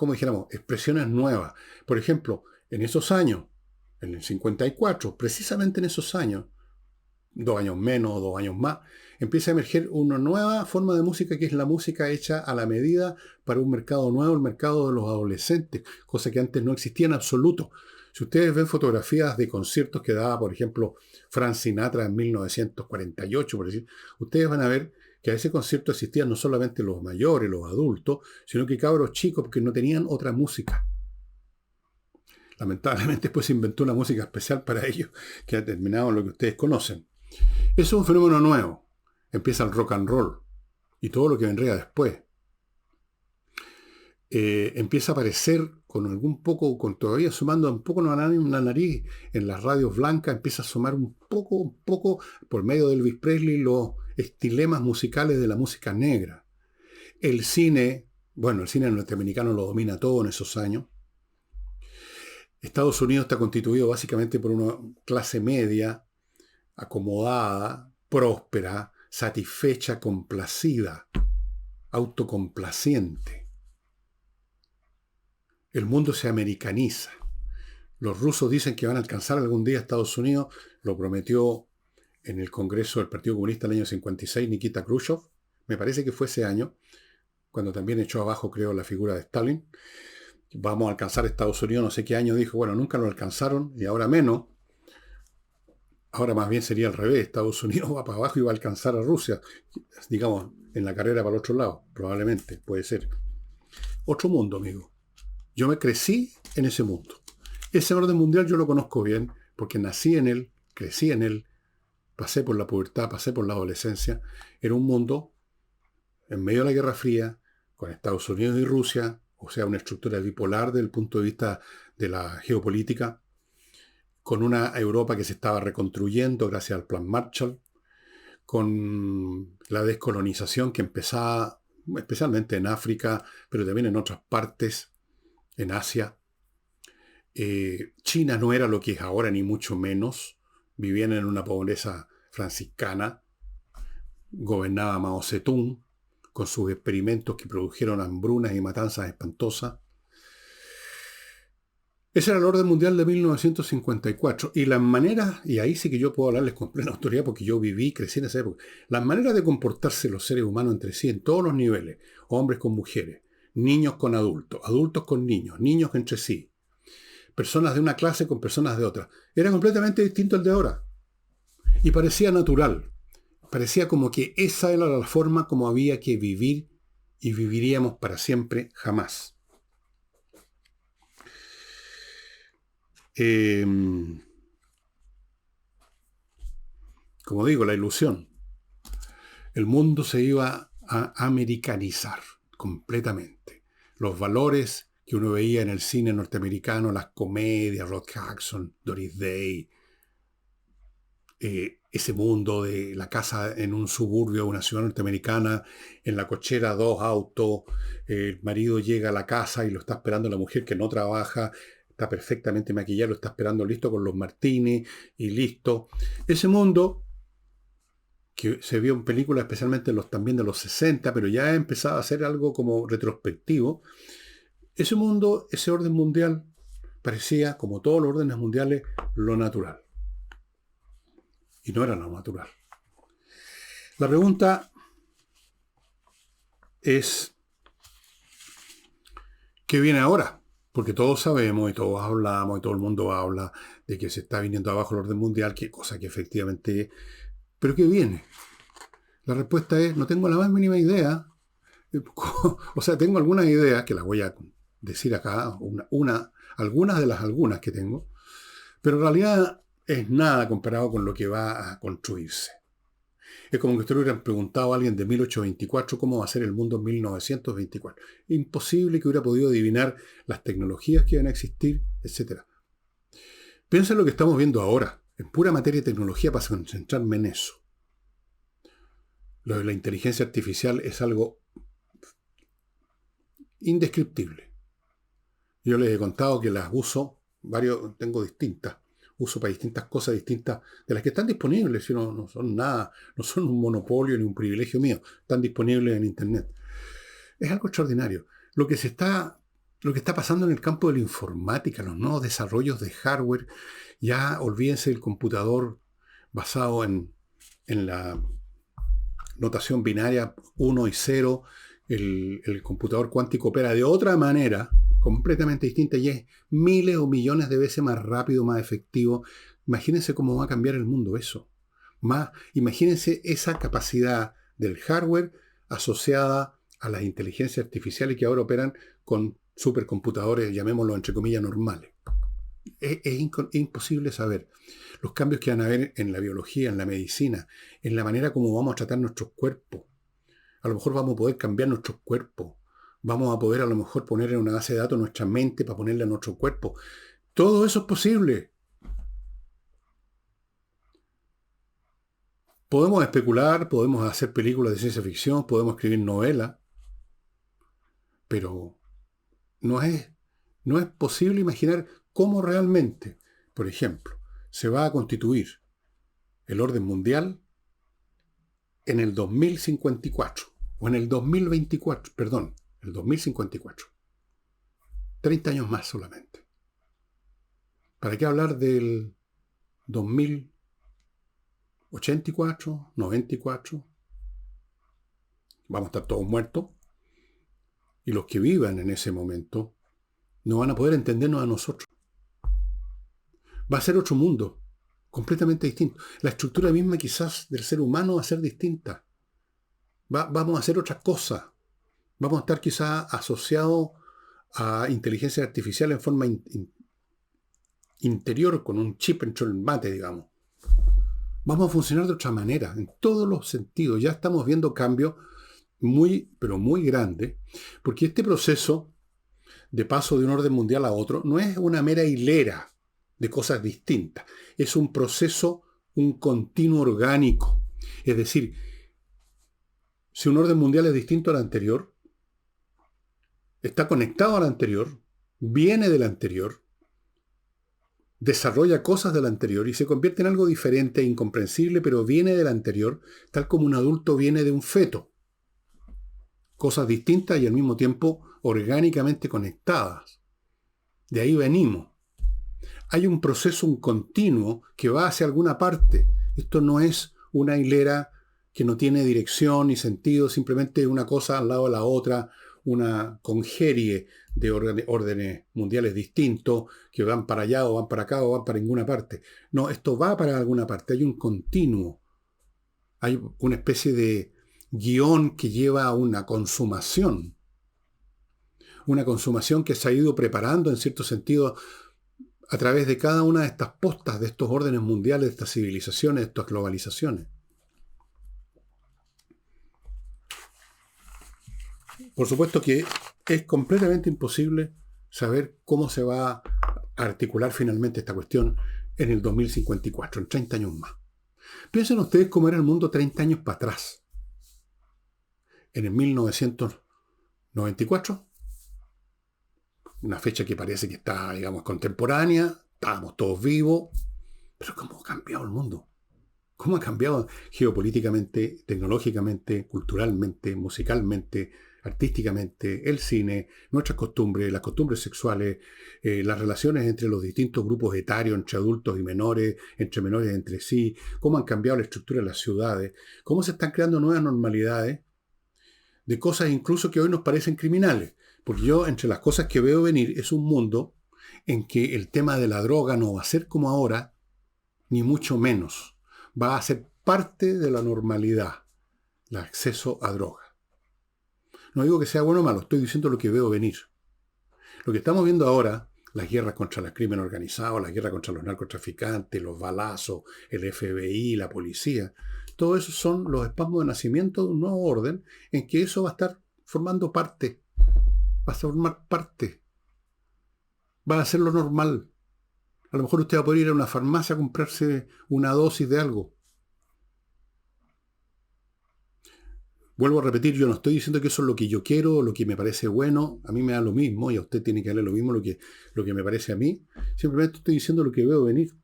como dijéramos, expresiones nuevas. Por ejemplo, en esos años, en el 54, precisamente en esos años, 2 años menos, 2 años más, empieza a emerger una nueva forma de música que es la música hecha a la medida para un mercado nuevo, el mercado de los adolescentes, cosa que antes no existía en absoluto. Si ustedes ven fotografías de conciertos que daba, por ejemplo, Frank Sinatra en 1948, por decir, ustedes van a ver que a ese concierto asistían no solamente los mayores, los adultos, sino que cabros chicos, porque no tenían otra música. Lamentablemente después se inventó una música especial para ellos que ha terminado en lo que ustedes conocen. Eso es un fenómeno nuevo. Empieza el rock and roll y todo lo que vendría después. Empieza a aparecer con algún poco, con todavía sumando un poco la nariz en las radios blancas, empieza a asomar un poco, por medio de Elvis Presley, los estilemas musicales de la música negra. El cine norteamericano lo domina todo en esos años. Estados Unidos está constituido básicamente por una clase media, acomodada, próspera, satisfecha, complacida, autocomplaciente. El mundo se americaniza. Los rusos dicen que van a alcanzar algún día a Estados Unidos, lo prometió en el Congreso del Partido Comunista en el año 56 Nikita Khrushchev, me parece que fue ese año, cuando también echó abajo, creo, la figura de Stalin. Vamos a alcanzar a Estados Unidos, no sé qué año dijo, bueno, nunca lo alcanzaron y ahora menos. Ahora más bien sería al revés, Estados Unidos va para abajo y va a alcanzar a Rusia, digamos, en la carrera para el otro lado, probablemente, puede ser. Otro mundo, amigo. Yo me crecí en ese mundo. Ese orden mundial yo lo conozco bien, porque nací en él, crecí en él, pasé por la pubertad, pasé por la adolescencia. Era un mundo en medio de la Guerra Fría, con Estados Unidos y Rusia, o sea, una estructura bipolar desde el punto de vista de la geopolítica, con una Europa que se estaba reconstruyendo gracias al Plan Marshall, con la descolonización que empezaba especialmente en África, pero también en otras partes, en Asia. China no era lo que es ahora, ni mucho menos. Vivían en una pobreza franciscana. Gobernaba Mao Zedong, con sus experimentos que produjeron hambrunas y matanzas espantosas. Ese era el orden mundial de 1954. Y las maneras, y ahí sí que yo puedo hablarles con plena autoridad porque yo viví, crecí en esa época, las maneras de comportarse los seres humanos entre sí en todos los niveles, hombres con mujeres, niños con adultos, adultos con niños, niños entre sí, personas de una clase con personas de otra, era completamente distinto al de ahora. Y parecía natural. Parecía como que esa era la forma como había que vivir y viviríamos para siempre jamás. Como digo, la ilusión. El mundo se iba a americanizar completamente. Los valores que uno veía en el cine norteamericano, las comedias, Rock Hudson, Doris Day, ese mundo de la casa en un suburbio, una ciudad norteamericana, en la cochera 2 autos, el marido llega a la casa y lo está esperando la mujer que no trabaja, está perfectamente maquillado, lo está esperando listo con los martinis y listo. Ese mundo que se vio en películas especialmente también de los 60, pero ya empezaba a ser algo como retrospectivo. Ese mundo, ese orden mundial, parecía, como todos los órdenes mundiales, lo natural. Y no era lo natural. La pregunta es, ¿qué viene ahora? Porque todos sabemos y todos hablamos y todo el mundo habla de que se está viniendo abajo el orden mundial, que cosa que efectivamente... ¿Pero qué viene? La respuesta es, no tengo la más mínima idea. O sea, tengo algunas ideas que las voy a decir acá, algunas que tengo, pero en realidad es nada comparado con lo que va a construirse. Es como que ustedes hubieran preguntado a alguien de 1824 cómo va a ser el mundo en 1924. Imposible que hubiera podido adivinar las tecnologías que van a existir, etc. Piensa en lo que estamos viendo ahora, en pura materia de tecnología, para concentrarme en eso. Lo de la inteligencia artificial es algo indescriptible. Yo les he contado que las uso, tengo distintas. Uso para distintas cosas distintas de las que están disponibles, si no son nada, no son un monopolio ni un privilegio mío, están disponibles en Internet. Es algo extraordinario. Lo que se está Lo que está pasando en el campo de la informática, los nuevos desarrollos de hardware, ya olvídense del computador basado en la notación binaria 1 y 0, el computador cuántico opera de otra manera, completamente distinta, y es miles o millones de veces más rápido, más efectivo. Imagínense cómo va a cambiar el mundo eso. Imagínense esa capacidad del hardware asociada a las inteligencias artificiales que ahora operan con supercomputadores, llamémoslo entre comillas, normales. Es imposible saber los cambios que van a haber en la biología, en la medicina, en la manera como vamos a tratar nuestros cuerpos. A lo mejor vamos a poder cambiar nuestros cuerpos. Vamos a poder a lo mejor poner en una base de datos nuestra mente para ponerla en nuestro cuerpo. Todo eso es posible. Podemos especular, podemos hacer películas de ciencia ficción, podemos escribir novelas, pero no es posible imaginar cómo realmente, por ejemplo, se va a constituir el orden mundial en el 2054, o en el 2024, perdón, el 2054. 30 años más solamente. ¿Para qué hablar del 2084, 94? Vamos a estar todos muertos. Y los que vivan en ese momento no van a poder entendernos a nosotros. Va a ser otro mundo, completamente distinto. La estructura misma quizás del ser humano va a ser distinta. Vamos a hacer otras cosas. Vamos a estar quizás asociados a inteligencia artificial en forma interior, con un chip entre el mate, digamos. Vamos a funcionar de otra manera, en todos los sentidos. Ya estamos viendo cambios muy, pero muy grandes, porque este proceso de paso de un orden mundial a otro no es una mera hilera de cosas distintas. Es un proceso, un continuo orgánico. Es decir, si un orden mundial es distinto al anterior, está conectado al anterior, viene del anterior, desarrolla cosas del anterior y se convierte en algo diferente e incomprensible, pero viene del anterior, tal como un adulto viene de un feto. Cosas distintas y al mismo tiempo orgánicamente conectadas. De ahí venimos. Hay un proceso, un continuo que va hacia alguna parte. Esto no es una hilera que no tiene dirección ni sentido, simplemente una cosa al lado de la otra, una congerie de órdenes mundiales distintos que van para allá o van para acá o van para ninguna parte. No, esto va para alguna parte. Hay un continuo. Hay una especie de guión que lleva a una consumación. Una consumación que se ha ido preparando en cierto sentido a través de cada una de estas postas, de estos órdenes mundiales, de estas civilizaciones, de estas globalizaciones. Por supuesto que es completamente imposible saber cómo se va a articular finalmente esta cuestión en el 2054, en 30 años más. Piensen ustedes cómo era el mundo 30 años para atrás. En el 1994, una fecha que parece que está, digamos, contemporánea, estábamos todos vivos, pero ¿cómo ha cambiado el mundo? ¿Cómo ha cambiado geopolíticamente, tecnológicamente, culturalmente, musicalmente, artísticamente, el cine, nuestras costumbres, las costumbres sexuales, las relaciones entre los distintos grupos etarios, entre adultos y menores, entre menores entre sí, cómo han cambiado la estructura de las ciudades, cómo se están creando nuevas normalidades de cosas incluso que hoy nos parecen criminales? Porque yo, entre las cosas que veo venir, es un mundo en que el tema de la droga no va a ser como ahora, ni mucho menos. Va a ser parte de la normalidad, el acceso a droga. No digo que sea bueno o malo, estoy diciendo lo que veo venir. Lo que estamos viendo ahora, las guerras contra el crimen organizado, la guerra contra los narcotraficantes, los balazos, el FBI, la policía, todo eso son los espasmos de nacimiento de un nuevo orden en que eso va a estar formando parte. Va a formar parte. Va a ser lo normal. A lo mejor usted va a poder ir a una farmacia a comprarse una dosis de algo. Vuelvo a repetir, yo no estoy diciendo que eso es lo que yo quiero, lo que me parece bueno. A mí me da lo mismo y a usted tiene que darle lo mismo lo que me parece a mí. Simplemente estoy diciendo lo que veo venir.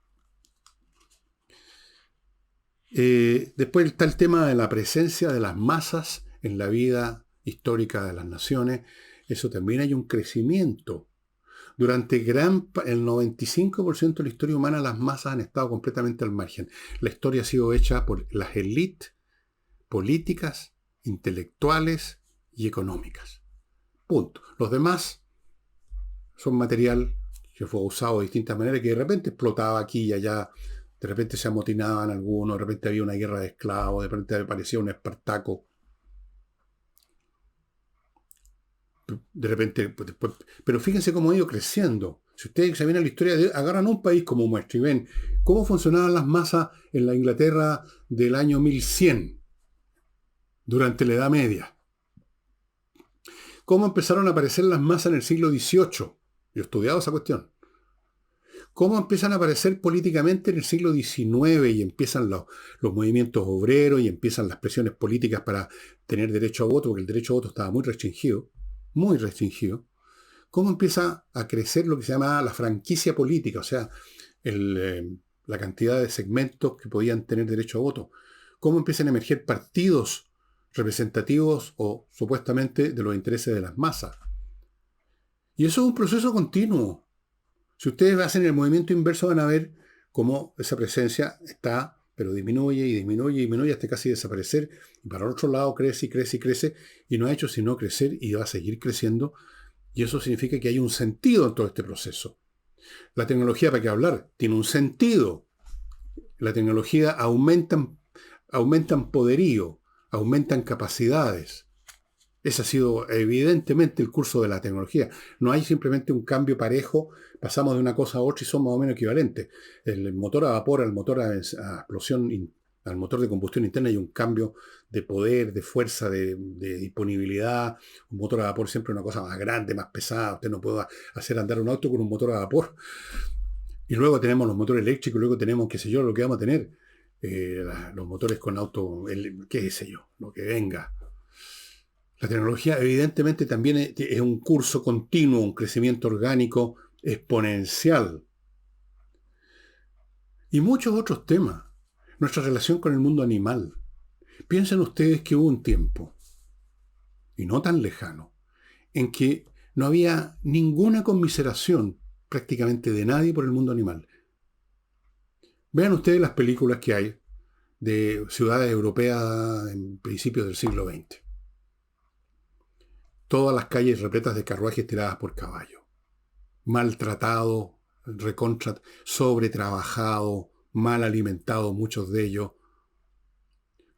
Después está el tema de la presencia de las masas en la vida histórica de las naciones. eso también hay un crecimiento. Durante el 95% de la historia humana las masas han estado completamente al margen. La historia ha sido hecha por las élites políticas, intelectuales y económicas. Punto. Los demás son material que fue usado de distintas maneras, que de repente explotaba aquí y allá, de repente se amotinaban algunos, de repente había una guerra de esclavos, de repente aparecía un Espartaco, de repente, después, pero fíjense cómo ha ido creciendo. Si ustedes examinan la historia, agarran un país como muestra y ven cómo funcionaban las masas en la Inglaterra del año 1100, durante la Edad Media. Cómo empezaron a aparecer las masas en el siglo XVIII. Yo he estudiado esa cuestión. Cómo empiezan a aparecer políticamente en el siglo XIX y empiezan los movimientos obreros y empiezan las presiones políticas para tener derecho a voto, porque el derecho a voto estaba muy restringido. Muy restringido. Cómo empieza a crecer lo que se llama la franquicia política, o sea, la cantidad de segmentos que podían tener derecho a voto. Cómo empiezan a emerger partidos representativos o supuestamente de los intereses de las masas. Y eso es un proceso continuo. Si ustedes hacen el movimiento inverso van a ver cómo esa presencia está, pero disminuye y disminuye y disminuye hasta casi desaparecer. Y para el otro lado crece y crece y crece y no ha hecho sino crecer y va a seguir creciendo. Y eso significa que hay un sentido en todo este proceso. La tecnología, ¿para qué hablar? Tiene un sentido. La tecnología aumentan poderío, aumentan capacidades. Ese ha sido evidentemente el curso de la tecnología. No hay simplemente un cambio parejo, pasamos de una cosa a otra y son más o menos equivalentes. El motor a vapor al motor a explosión, al motor de combustión interna hay un cambio de poder, de fuerza, de disponibilidad. Un motor a vapor siempre es una cosa más grande, más pesada. Usted no puede hacer andar un auto con un motor a vapor. Y luego tenemos los motores eléctricos, luego tenemos, qué sé yo, lo que vamos a tener. Los motores con auto, qué sé yo, lo que venga. La tecnología evidentemente también es un curso continuo, un crecimiento orgánico exponencial. Y muchos otros temas. Nuestra relación con el mundo animal. Piensen ustedes que hubo un tiempo, y no tan lejano, en que no había ninguna conmiseración prácticamente de nadie por el mundo animal. Vean ustedes las películas que hay de ciudades europeas en principios del siglo XX. Todas las calles repletas de carruajes tiradas por caballo. Maltratado, sobretrabajado, mal alimentados muchos de ellos.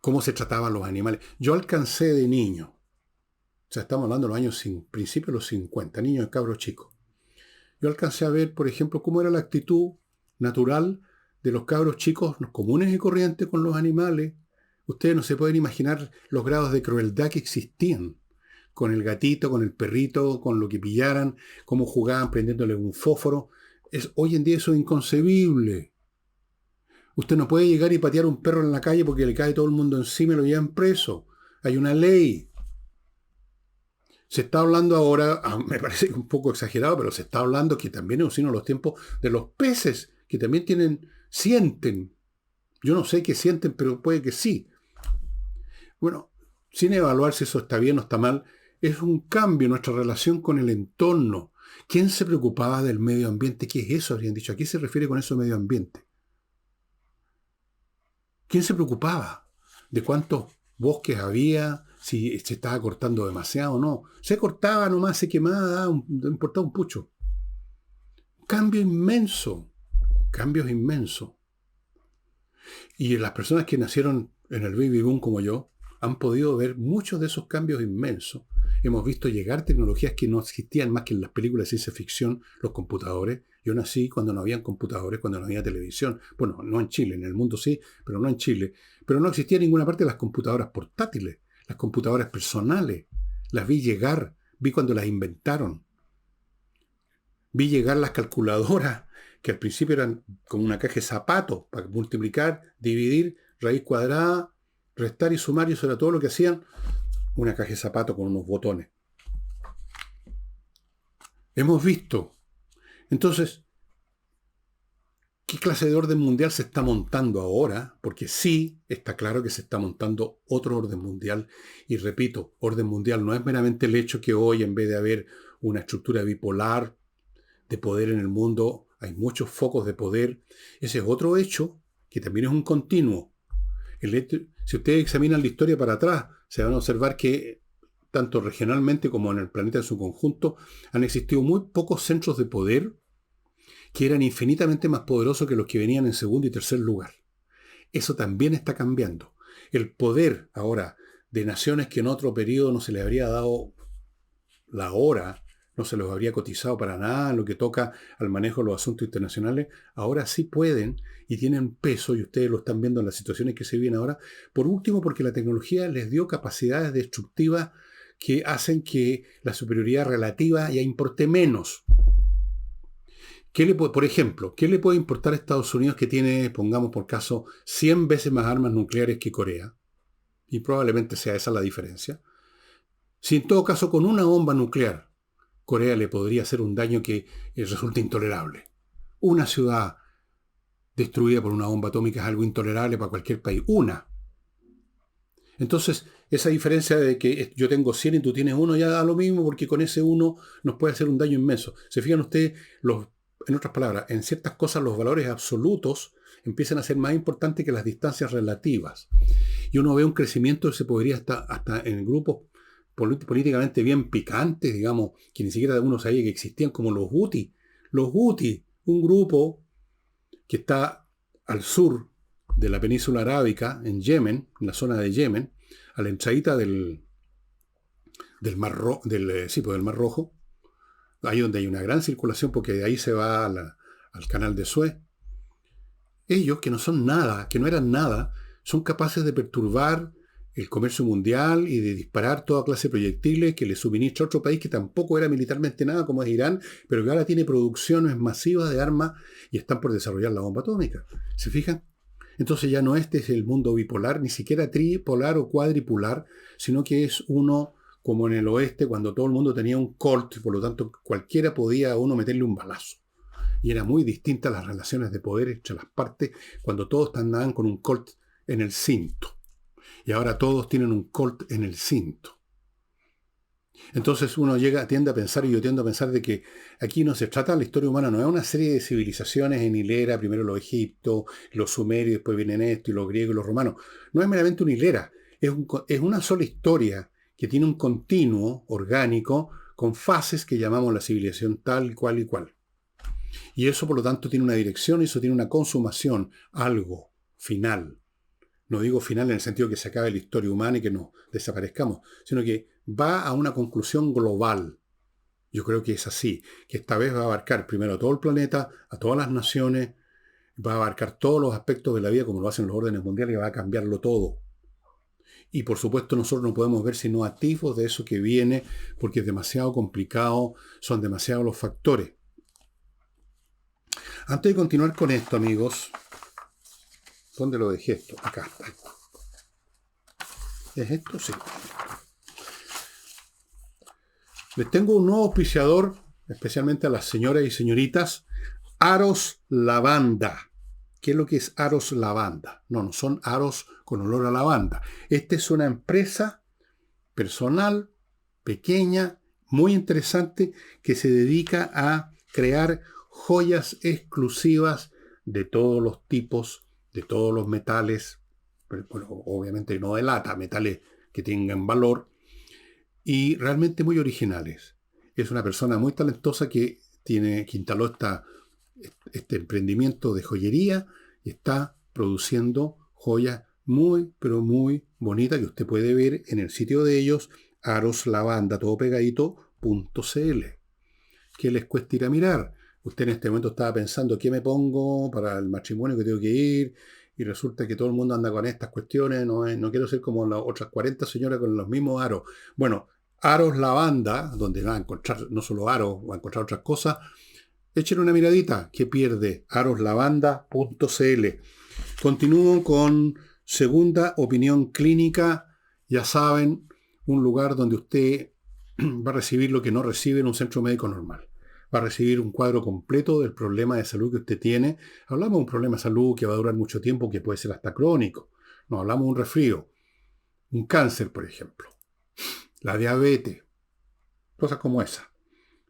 Cómo se trataban los animales. Yo alcancé de niño, o sea, estamos hablando de los años, principios de los 50, niños de cabros chicos. Yo alcancé a ver, por ejemplo, cómo era la actitud natural de los cabros chicos, los comunes y corrientes con los animales. Ustedes no se pueden imaginar los grados de crueldad que existían. Con el gatito, con el perrito, con lo que pillaran, cómo jugaban prendiéndole un fósforo. Hoy en día eso es inconcebible. Usted no puede llegar y patear un perro en la calle porque le cae todo el mundo encima y lo llevan preso. Hay una ley. Se está hablando ahora, me parece un poco exagerado, pero se está hablando que también es un signo de los tiempos de los peces, que también sienten. Yo no sé qué sienten, pero puede que sí. Bueno, sin evaluar si eso está bien o está mal, es un cambio en nuestra relación con el entorno. ¿Quién se preocupaba del medio ambiente? ¿Qué es eso? Habrían dicho. ¿A qué se refiere con eso medio ambiente? ¿Quién se preocupaba de cuántos bosques había, si se estaba cortando demasiado o no? Se cortaba nomás, se quemaba, no importaba un pucho. Cambios inmensos. Y las personas que nacieron en el baby boom como yo, han podido ver muchos de esos cambios inmensos. Hemos visto llegar tecnologías que no existían más que en las películas de ciencia ficción, los computadores. Yo nací cuando no habían computadores, cuando no había televisión. Bueno, no en Chile, en el mundo sí, pero no en Chile. Pero no existía en ninguna parte las computadoras portátiles, las computadoras personales. Las vi llegar, vi cuando las inventaron. Vi llegar las calculadoras, que al principio eran como una caja de zapatos, para multiplicar, dividir, raíz cuadrada, restar y sumar, y eso era todo lo que hacían. Una caja de zapatos con unos botones. Hemos visto. Entonces, ¿Qué clase de orden mundial se está montando ahora? Porque sí, está claro que se está montando otro orden mundial. Y repito, orden mundial no es meramente el hecho que hoy, en vez de haber una estructura bipolar de poder en el mundo, hay muchos focos de poder. Ese es otro hecho que también es un continuo. Si ustedes examinan la historia para atrás, se van a observar que tanto regionalmente como en el planeta en su conjunto, han existido muy pocos centros de poder que eran infinitamente más poderosos que los que venían en segundo y tercer lugar. Eso también está cambiando. El poder ahora de naciones que en otro periodo no se les habría dado la hora, no se los habría cotizado para nada en lo que toca al manejo de los asuntos internacionales, ahora sí pueden y tienen peso, y ustedes lo están viendo en las situaciones que se viven ahora. Por último, porque la tecnología les dio capacidades destructivas que hacen que la superioridad relativa ya importe menos. Por ejemplo, ¿qué le puede importar a Estados Unidos que tiene, pongamos por caso, 100 veces más armas nucleares que Corea? Y probablemente sea esa la diferencia. Si en todo caso con una bomba nuclear Corea le podría hacer un daño que resulta intolerable. Una ciudad destruida por una bomba atómica es algo intolerable para cualquier país. Una. Entonces, esa diferencia de que yo tengo 100 y tú tienes uno ya da lo mismo porque con ese uno nos puede hacer un daño inmenso. Se fijan ustedes, en otras palabras, en ciertas cosas los valores absolutos empiezan a ser más importantes que las distancias relativas. Y uno ve un crecimiento que se podría hasta en grupos políticamente bien picantes, digamos, que ni siquiera uno sabía que existían, como los Houthi. Los Houthi, un grupo que está al sur de la península arábica, en Yemen, en la zona de Yemen, a la entradita del Mar Rojo, ahí donde hay una gran circulación, porque de ahí se va al canal de Suez. Ellos, que no son nada, que no eran nada, son capaces de perturbar el comercio mundial y de disparar toda clase de proyectiles que le suministra otro país que tampoco era militarmente nada, como es Irán, pero que ahora tiene producciones masivas de armas y están por desarrollar la bomba atómica. ¿Se fijan? Entonces ya no este es el mundo bipolar, ni siquiera tripolar o cuadripolar, sino que es uno como en el oeste, cuando todo el mundo tenía un Colt, por lo tanto cualquiera podía a uno meterle un balazo. Y era muy distinta las relaciones de poder entre las partes cuando todos andaban con un Colt en el cinto. Y ahora todos tienen un Colt en el cinto. Entonces uno tiende a pensar, y yo tiendo a pensar, de que aquí no se trata, la historia humana no es una serie de civilizaciones en hilera, primero los egipcios, los sumerios, después vienen esto, y los griegos y los romanos. No es meramente una hilera, es una sola historia que tiene un continuo orgánico con fases que llamamos la civilización tal, cual y cual. Y eso, por lo tanto, tiene una dirección, y eso tiene una consumación, algo final. No digo final en el sentido que se acabe la historia humana y que nos desaparezcamos, sino que va a una conclusión global. Yo creo que es así, que esta vez va a abarcar primero a todo el planeta, a todas las naciones, va a abarcar todos los aspectos de la vida como lo hacen los órdenes mundiales y va a cambiarlo todo. Y por supuesto nosotros no podemos ver sino atisbos de eso que viene porque es demasiado complicado, son demasiados los factores. Antes de continuar con esto, amigos, ¿dónde lo dejé esto? Acá está. ¿Es esto? Sí. Les tengo un nuevo auspiciador, especialmente a las señoras y señoritas, Aros Lavanda. ¿Qué es lo que es Aros Lavanda? No son aros con olor a lavanda. Esta es una empresa personal, pequeña, muy interesante, que se dedica a crear joyas exclusivas de todos los tipos, de todos los metales, pero, bueno, obviamente no de lata, metales que tengan valor, y realmente muy originales. Es una persona muy talentosa que instaló este emprendimiento de joyería y está produciendo joyas muy, pero muy bonitas que usted puede ver en el sitio de ellos, aroslavanda, todo pegadito.cl. ¿Qué les cuesta ir a mirar? Usted en este momento estaba pensando, ¿qué me pongo para el matrimonio que tengo que ir? Y resulta que todo el mundo anda con estas cuestiones, no quiero ser como las otras 40 señoras con los mismos aros. Bueno, Aros Lavanda, donde va a encontrar no solo aros, va a encontrar otras cosas, echen una miradita, ¿qué pierde? aroslavanda.cl. Continúo con Segunda Opinión Clínica, ya saben, un lugar donde usted va a recibir lo que no recibe en un centro médico normal. va a recibir un cuadro completo del problema de salud que usted tiene. Hablamos de un problema de salud que va a durar mucho tiempo, que puede ser hasta crónico. No hablamos de un resfrío, un cáncer, por ejemplo, la diabetes, cosas como esas.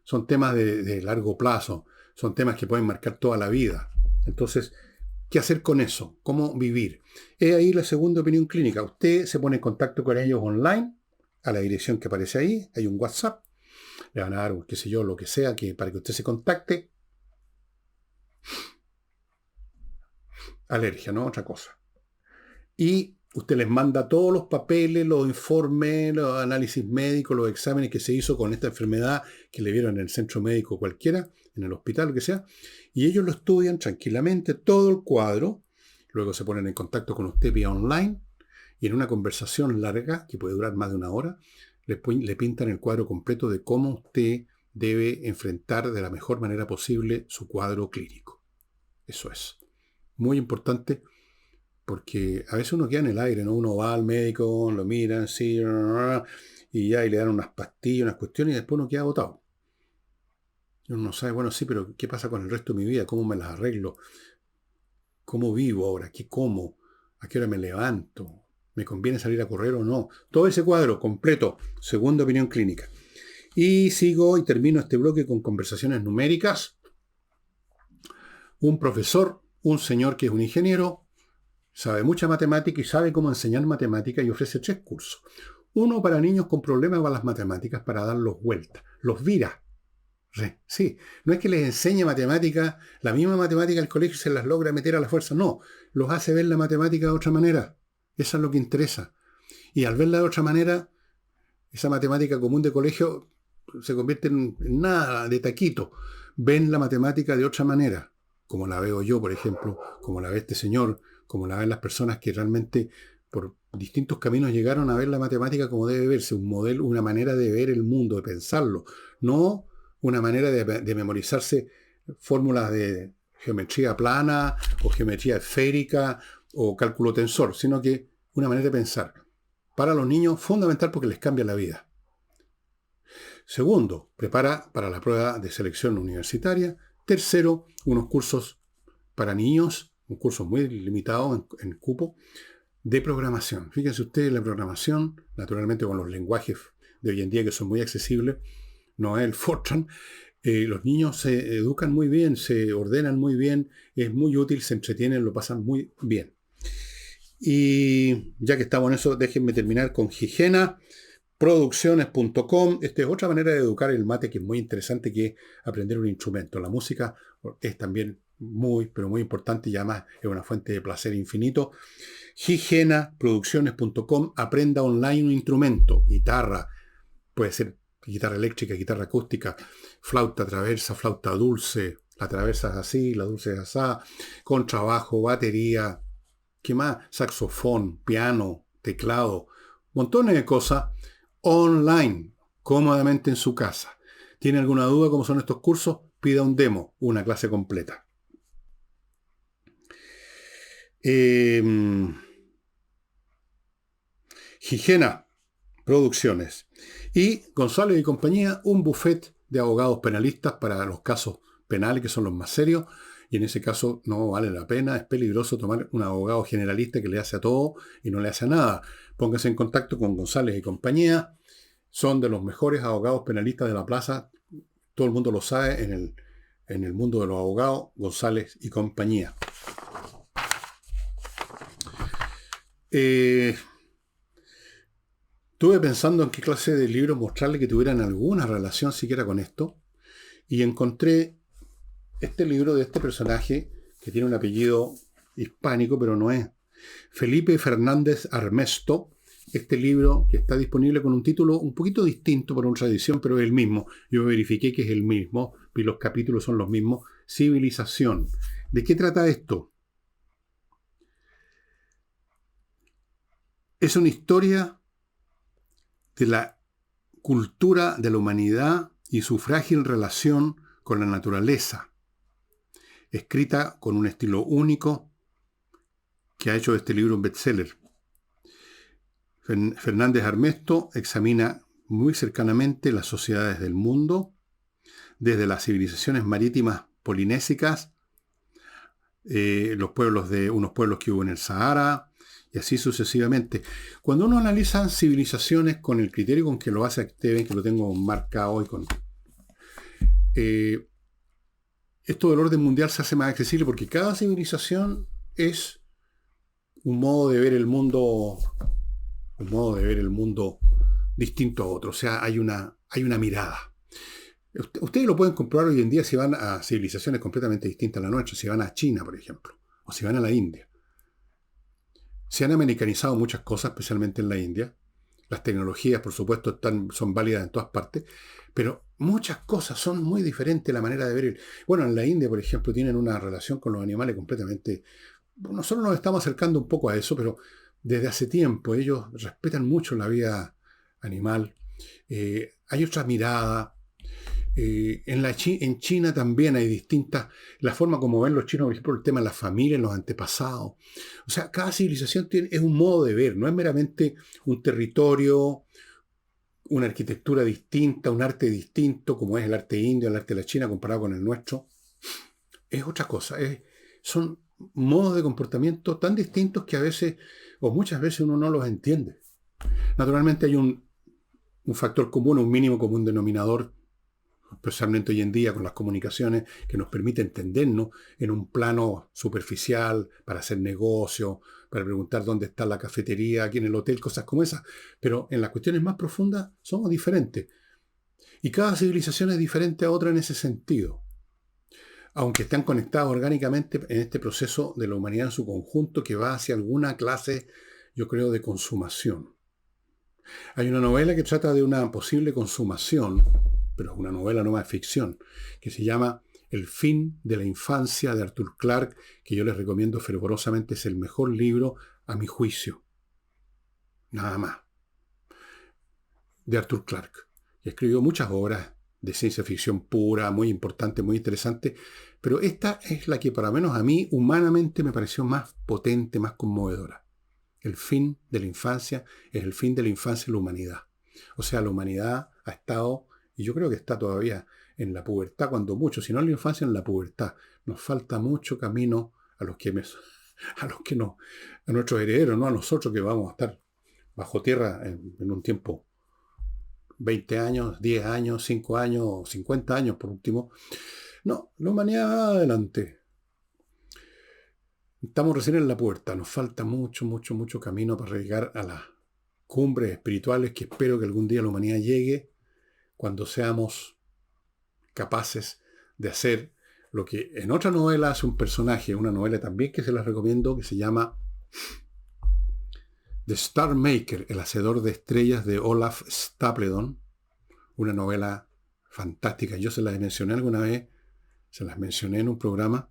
Son temas de largo plazo, son temas que pueden marcar toda la vida. Entonces, ¿qué hacer con eso? ¿Cómo vivir? Es ahí la segunda opinión clínica. Usted se pone en contacto con ellos online, a la dirección que aparece ahí, hay un WhatsApp, le van a dar, qué sé yo, lo que sea, para que usted se contacte. Alergia, ¿no? Otra cosa. Y usted les manda todos los papeles, los informes, los análisis médicos, los exámenes que se hizo con esta enfermedad que le vieron en el centro médico cualquiera, en el hospital, lo que sea, y ellos lo estudian tranquilamente, todo el cuadro, luego se ponen en contacto con usted vía online, y en una conversación larga, que puede durar más de una hora, le pintan el cuadro completo de cómo usted debe enfrentar de la mejor manera posible su cuadro clínico. Eso es muy importante, porque a veces uno queda en el aire, ¿no? Uno va al médico, lo miran, sí, y ya, y le dan unas pastillas, unas cuestiones, y después uno queda agotado. Y uno no sabe, bueno, sí, pero ¿qué pasa con el resto de mi vida? ¿Cómo me las arreglo? ¿Cómo vivo ahora? ¿Qué como? ¿A qué hora me levanto? ¿Me conviene salir a correr o no? Todo ese cuadro completo, segunda opinión clínica. Y sigo y termino este bloque con conversaciones numéricas. Un profesor, un señor que es un ingeniero, sabe mucha matemática y sabe cómo enseñar matemática y ofrece 3 cursos. Uno para niños con problemas con las matemáticas para darlos vuelta. Los vira. Sí, no es que les enseñe matemática, la misma matemática del colegio se las logra meter a la fuerza. No, los hace ver la matemática de otra manera. Eso es lo que interesa. Y al verla de otra manera, esa matemática común de colegio se convierte en nada, de taquito. Ven la matemática de otra manera, como la veo yo, por ejemplo, como la ve este señor, como la ven las personas que realmente por distintos caminos llegaron a ver la matemática como debe verse, un modelo, una manera de ver el mundo, de pensarlo, no una manera de memorizarse fórmulas de geometría plana o geometría esférica o cálculo tensor, sino que una manera de pensar. Para los niños, fundamental porque les cambia la vida. Segundo, prepara para la prueba de selección universitaria. Tercero, unos cursos para niños, un curso muy limitado en cupo, de programación. Fíjense ustedes, la programación, naturalmente con los lenguajes de hoy en día que son muy accesibles, no es el Fortran. Los niños se educan muy bien, se ordenan muy bien, es muy útil, se entretienen, lo pasan muy bien. Y ya que estamos en eso, déjenme terminar con Gigena. Producciones.com. Esta es otra manera de educar el mate que es muy interesante, que es aprender un instrumento. La música es también muy, pero muy importante y además es una fuente de placer infinito. Producciones.com. Aprenda online un instrumento. Guitarra, puede ser guitarra eléctrica, guitarra acústica, flauta traversa, flauta dulce. La traversa es así, la dulce es así. Contrabajo, batería. ¿Qué más? Saxofón, piano, teclado. Montones de cosas. Online, cómodamente en su casa. ¿Tiene alguna duda cómo son estos cursos? Pida un demo, una clase completa. Gigena Producciones. Y González y compañía, un buffet de abogados penalistas para los casos penales, que son los más serios. Y en ese caso no vale la pena, es peligroso tomar un abogado generalista que le hace a todo y no le hace a nada. Póngase en contacto con González y compañía. Son de los mejores abogados penalistas de la plaza. Todo el mundo lo sabe en el mundo de los abogados, González y compañía. Estuve pensando en qué clase de libros mostrarle que tuvieran alguna relación siquiera con esto. Y encontré este libro de este personaje que tiene un apellido hispánico, pero no es. Felipe Fernández Armesto. Este libro que está disponible con un título un poquito distinto por otra edición, pero es el mismo. Yo verifiqué que es el mismo y los capítulos son los mismos. Civilización. ¿De qué trata esto? Es una historia de la cultura de la humanidad y su frágil relación con la naturaleza. Escrita con un estilo único que ha hecho de este libro un bestseller. Fernández Armesto examina muy cercanamente las sociedades del mundo desde las civilizaciones marítimas polinésicas, unos pueblos que hubo en el Sahara, y así sucesivamente. Cuando uno analiza civilizaciones con el criterio con que lo hace Esteban, que lo tengo marcado hoy con... esto del orden mundial se hace más accesible porque cada civilización es un modo de ver el mundo, distinto a otro. O sea, hay una mirada. Ustedes lo pueden comprobar hoy en día si van a civilizaciones completamente distintas a la nuestra, si van a China, por ejemplo, o si van a la India. Se han americanizado muchas cosas, especialmente en la India. Las tecnologías, por supuesto, son válidas en todas partes, pero muchas cosas son muy diferentes la manera de ver. Bueno, en la India, por ejemplo, tienen una relación con los animales completamente... Nosotros nos estamos acercando un poco a eso, pero desde hace tiempo ellos respetan mucho la vida animal. Hay otra mirada. En China también hay distintas, la forma como ven los chinos, por ejemplo, el tema de la familia, los antepasados. O sea, cada civilización es un modo de ver, no es meramente un territorio, una arquitectura distinta, un arte distinto, como es el arte indio, el arte de la China comparado con el nuestro. Es otra cosa, son modos de comportamiento tan distintos que a veces, o muchas veces uno no los entiende. Naturalmente hay un factor común, un mínimo común denominador, especialmente hoy en día con las comunicaciones, que nos permite entendernos en un plano superficial, para hacer negocio, para preguntar dónde está la cafetería, aquí en el hotel, cosas como esas. Pero en las cuestiones más profundas somos diferentes. Y cada civilización es diferente a otra en ese sentido. Aunque están conectadas orgánicamente en este proceso de la humanidad en su conjunto que va hacia alguna clase, yo creo, de consumación. Hay una novela que trata de una posible consumación, pero es una novela no de ficción, que se llama El fin de la infancia de Arthur Clarke, que yo les recomiendo fervorosamente, es el mejor libro a mi juicio. Nada más. De Arthur Clarke, que escribió muchas obras de ciencia ficción pura, muy importante, muy interesante, pero esta es la que para menos a mí humanamente me pareció más potente, más conmovedora. El fin de la infancia es el fin de la infancia de la humanidad. O sea, la humanidad ha estado, y yo creo que está todavía en la pubertad, cuando mucho, si no en la infancia, en la pubertad. Nos falta mucho camino a nuestros herederos, no a nosotros que vamos a estar bajo tierra en un tiempo, 20 años, 10 años, 5 años, 50 años por último. No, la humanidad va adelante. Estamos recién en la puerta, nos falta mucho, mucho, mucho camino para llegar a las cumbres espirituales que espero que algún día la humanidad llegue cuando seamos capaces de hacer lo que en otra novela hace un personaje, una novela también que se las recomiendo, que se llama The Star Maker, el hacedor de estrellas, de Olaf Stapledon, una novela fantástica. Yo se las mencioné alguna vez, se las mencioné en un programa,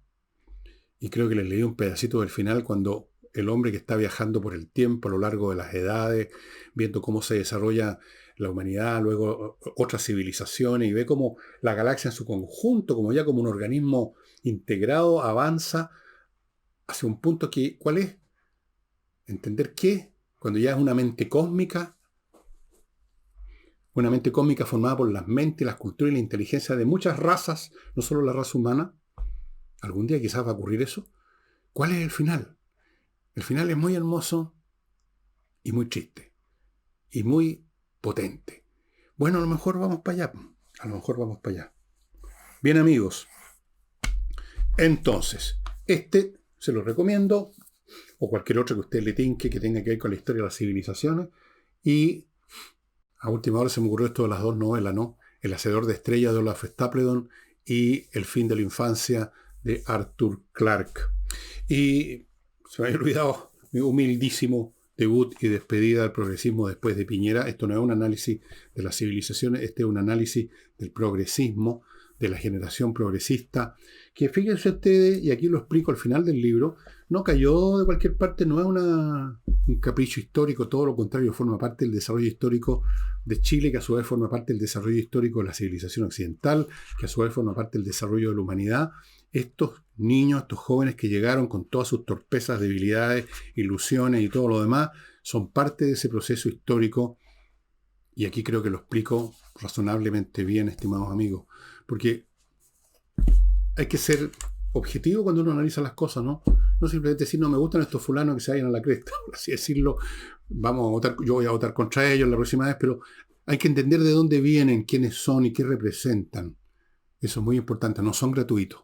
y creo que les leí un pedacito del final cuando el hombre que está viajando por el tiempo a lo largo de las edades, viendo cómo se desarrolla la humanidad, luego otras civilizaciones, y ve cómo la galaxia en su conjunto, como ya como un organismo integrado, avanza hacia un punto que, ¿cuál es? Entender que cuando ya es una mente cósmica formada por las mentes, las culturas y la inteligencia de muchas razas, no solo la raza humana, algún día quizás va a ocurrir eso. ¿Cuál es el final? El final es muy hermoso y muy triste y muy potente. Bueno, a lo mejor vamos para allá. Bien, amigos. Entonces, se lo recomiendo, o cualquier otro que a usted le tinque que tenga que ver con la historia de las civilizaciones. Y a última hora se me ocurrió esto de las dos novelas, ¿no? El hacedor de estrellas de Olaf Stapledon y El fin de la infancia de Arthur Clarke. Y se me había olvidado mi humildísimo debut y despedida del progresismo después de Piñera. Esto no es un análisis de las civilizaciones, este es un análisis del progresismo, de la generación progresista, que fíjense ustedes, y aquí lo explico al final del libro, no cayó de cualquier parte, no es un capricho histórico, todo lo contrario, forma parte del desarrollo histórico de Chile, que a su vez forma parte del desarrollo histórico de la civilización occidental, que a su vez forma parte del desarrollo de la humanidad. Estos niños, estos jóvenes que llegaron con todas sus torpezas, debilidades, ilusiones y todo lo demás, son parte de ese proceso histórico, y aquí creo que lo explico razonablemente bien, estimados amigos. Porque hay que ser objetivo cuando uno analiza las cosas, ¿no? No simplemente decir, no me gustan estos fulanos que se vayan a la cresta, por así decirlo, vamos a votar, yo voy a votar contra ellos la próxima vez, pero hay que entender de dónde vienen, quiénes son y qué representan. Eso es muy importante, no son gratuitos.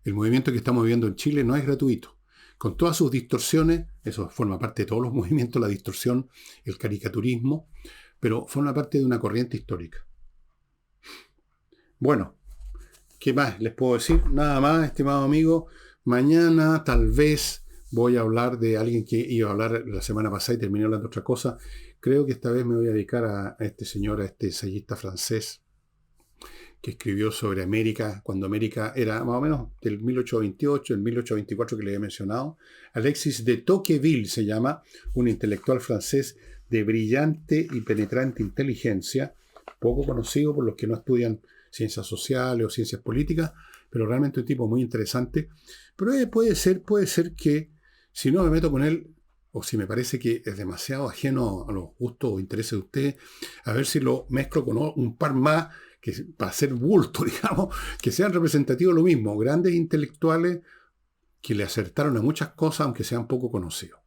El movimiento que estamos viviendo en Chile no es gratuito. Con todas sus distorsiones, eso forma parte de todos los movimientos, la distorsión, el caricaturismo, pero forma parte de una corriente histórica. Bueno, ¿qué más les puedo decir? Nada más, estimado amigo. Mañana tal vez voy a hablar de alguien que iba a hablar la semana pasada y terminé hablando de otra cosa. Creo que esta vez me voy a dedicar a este señor, a este ensayista francés que escribió sobre América, cuando América era más o menos del 1828, el 1824 que le he mencionado. Alexis de Tocqueville se llama, un intelectual francés de brillante y penetrante inteligencia, poco conocido por los que no estudian ciencias sociales o ciencias políticas, pero realmente un tipo muy interesante. Pero puede ser que si no me meto con él, o si me parece que es demasiado ajeno a los gustos o intereses de ustedes, a ver si lo mezclo con un par más, que para hacer bulto, digamos, que sean representativos de lo mismo, grandes intelectuales que le acertaron a muchas cosas, aunque sean poco conocidos.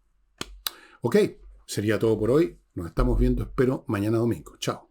Ok, sería todo por hoy. Nos estamos viendo, espero, mañana domingo. Chao.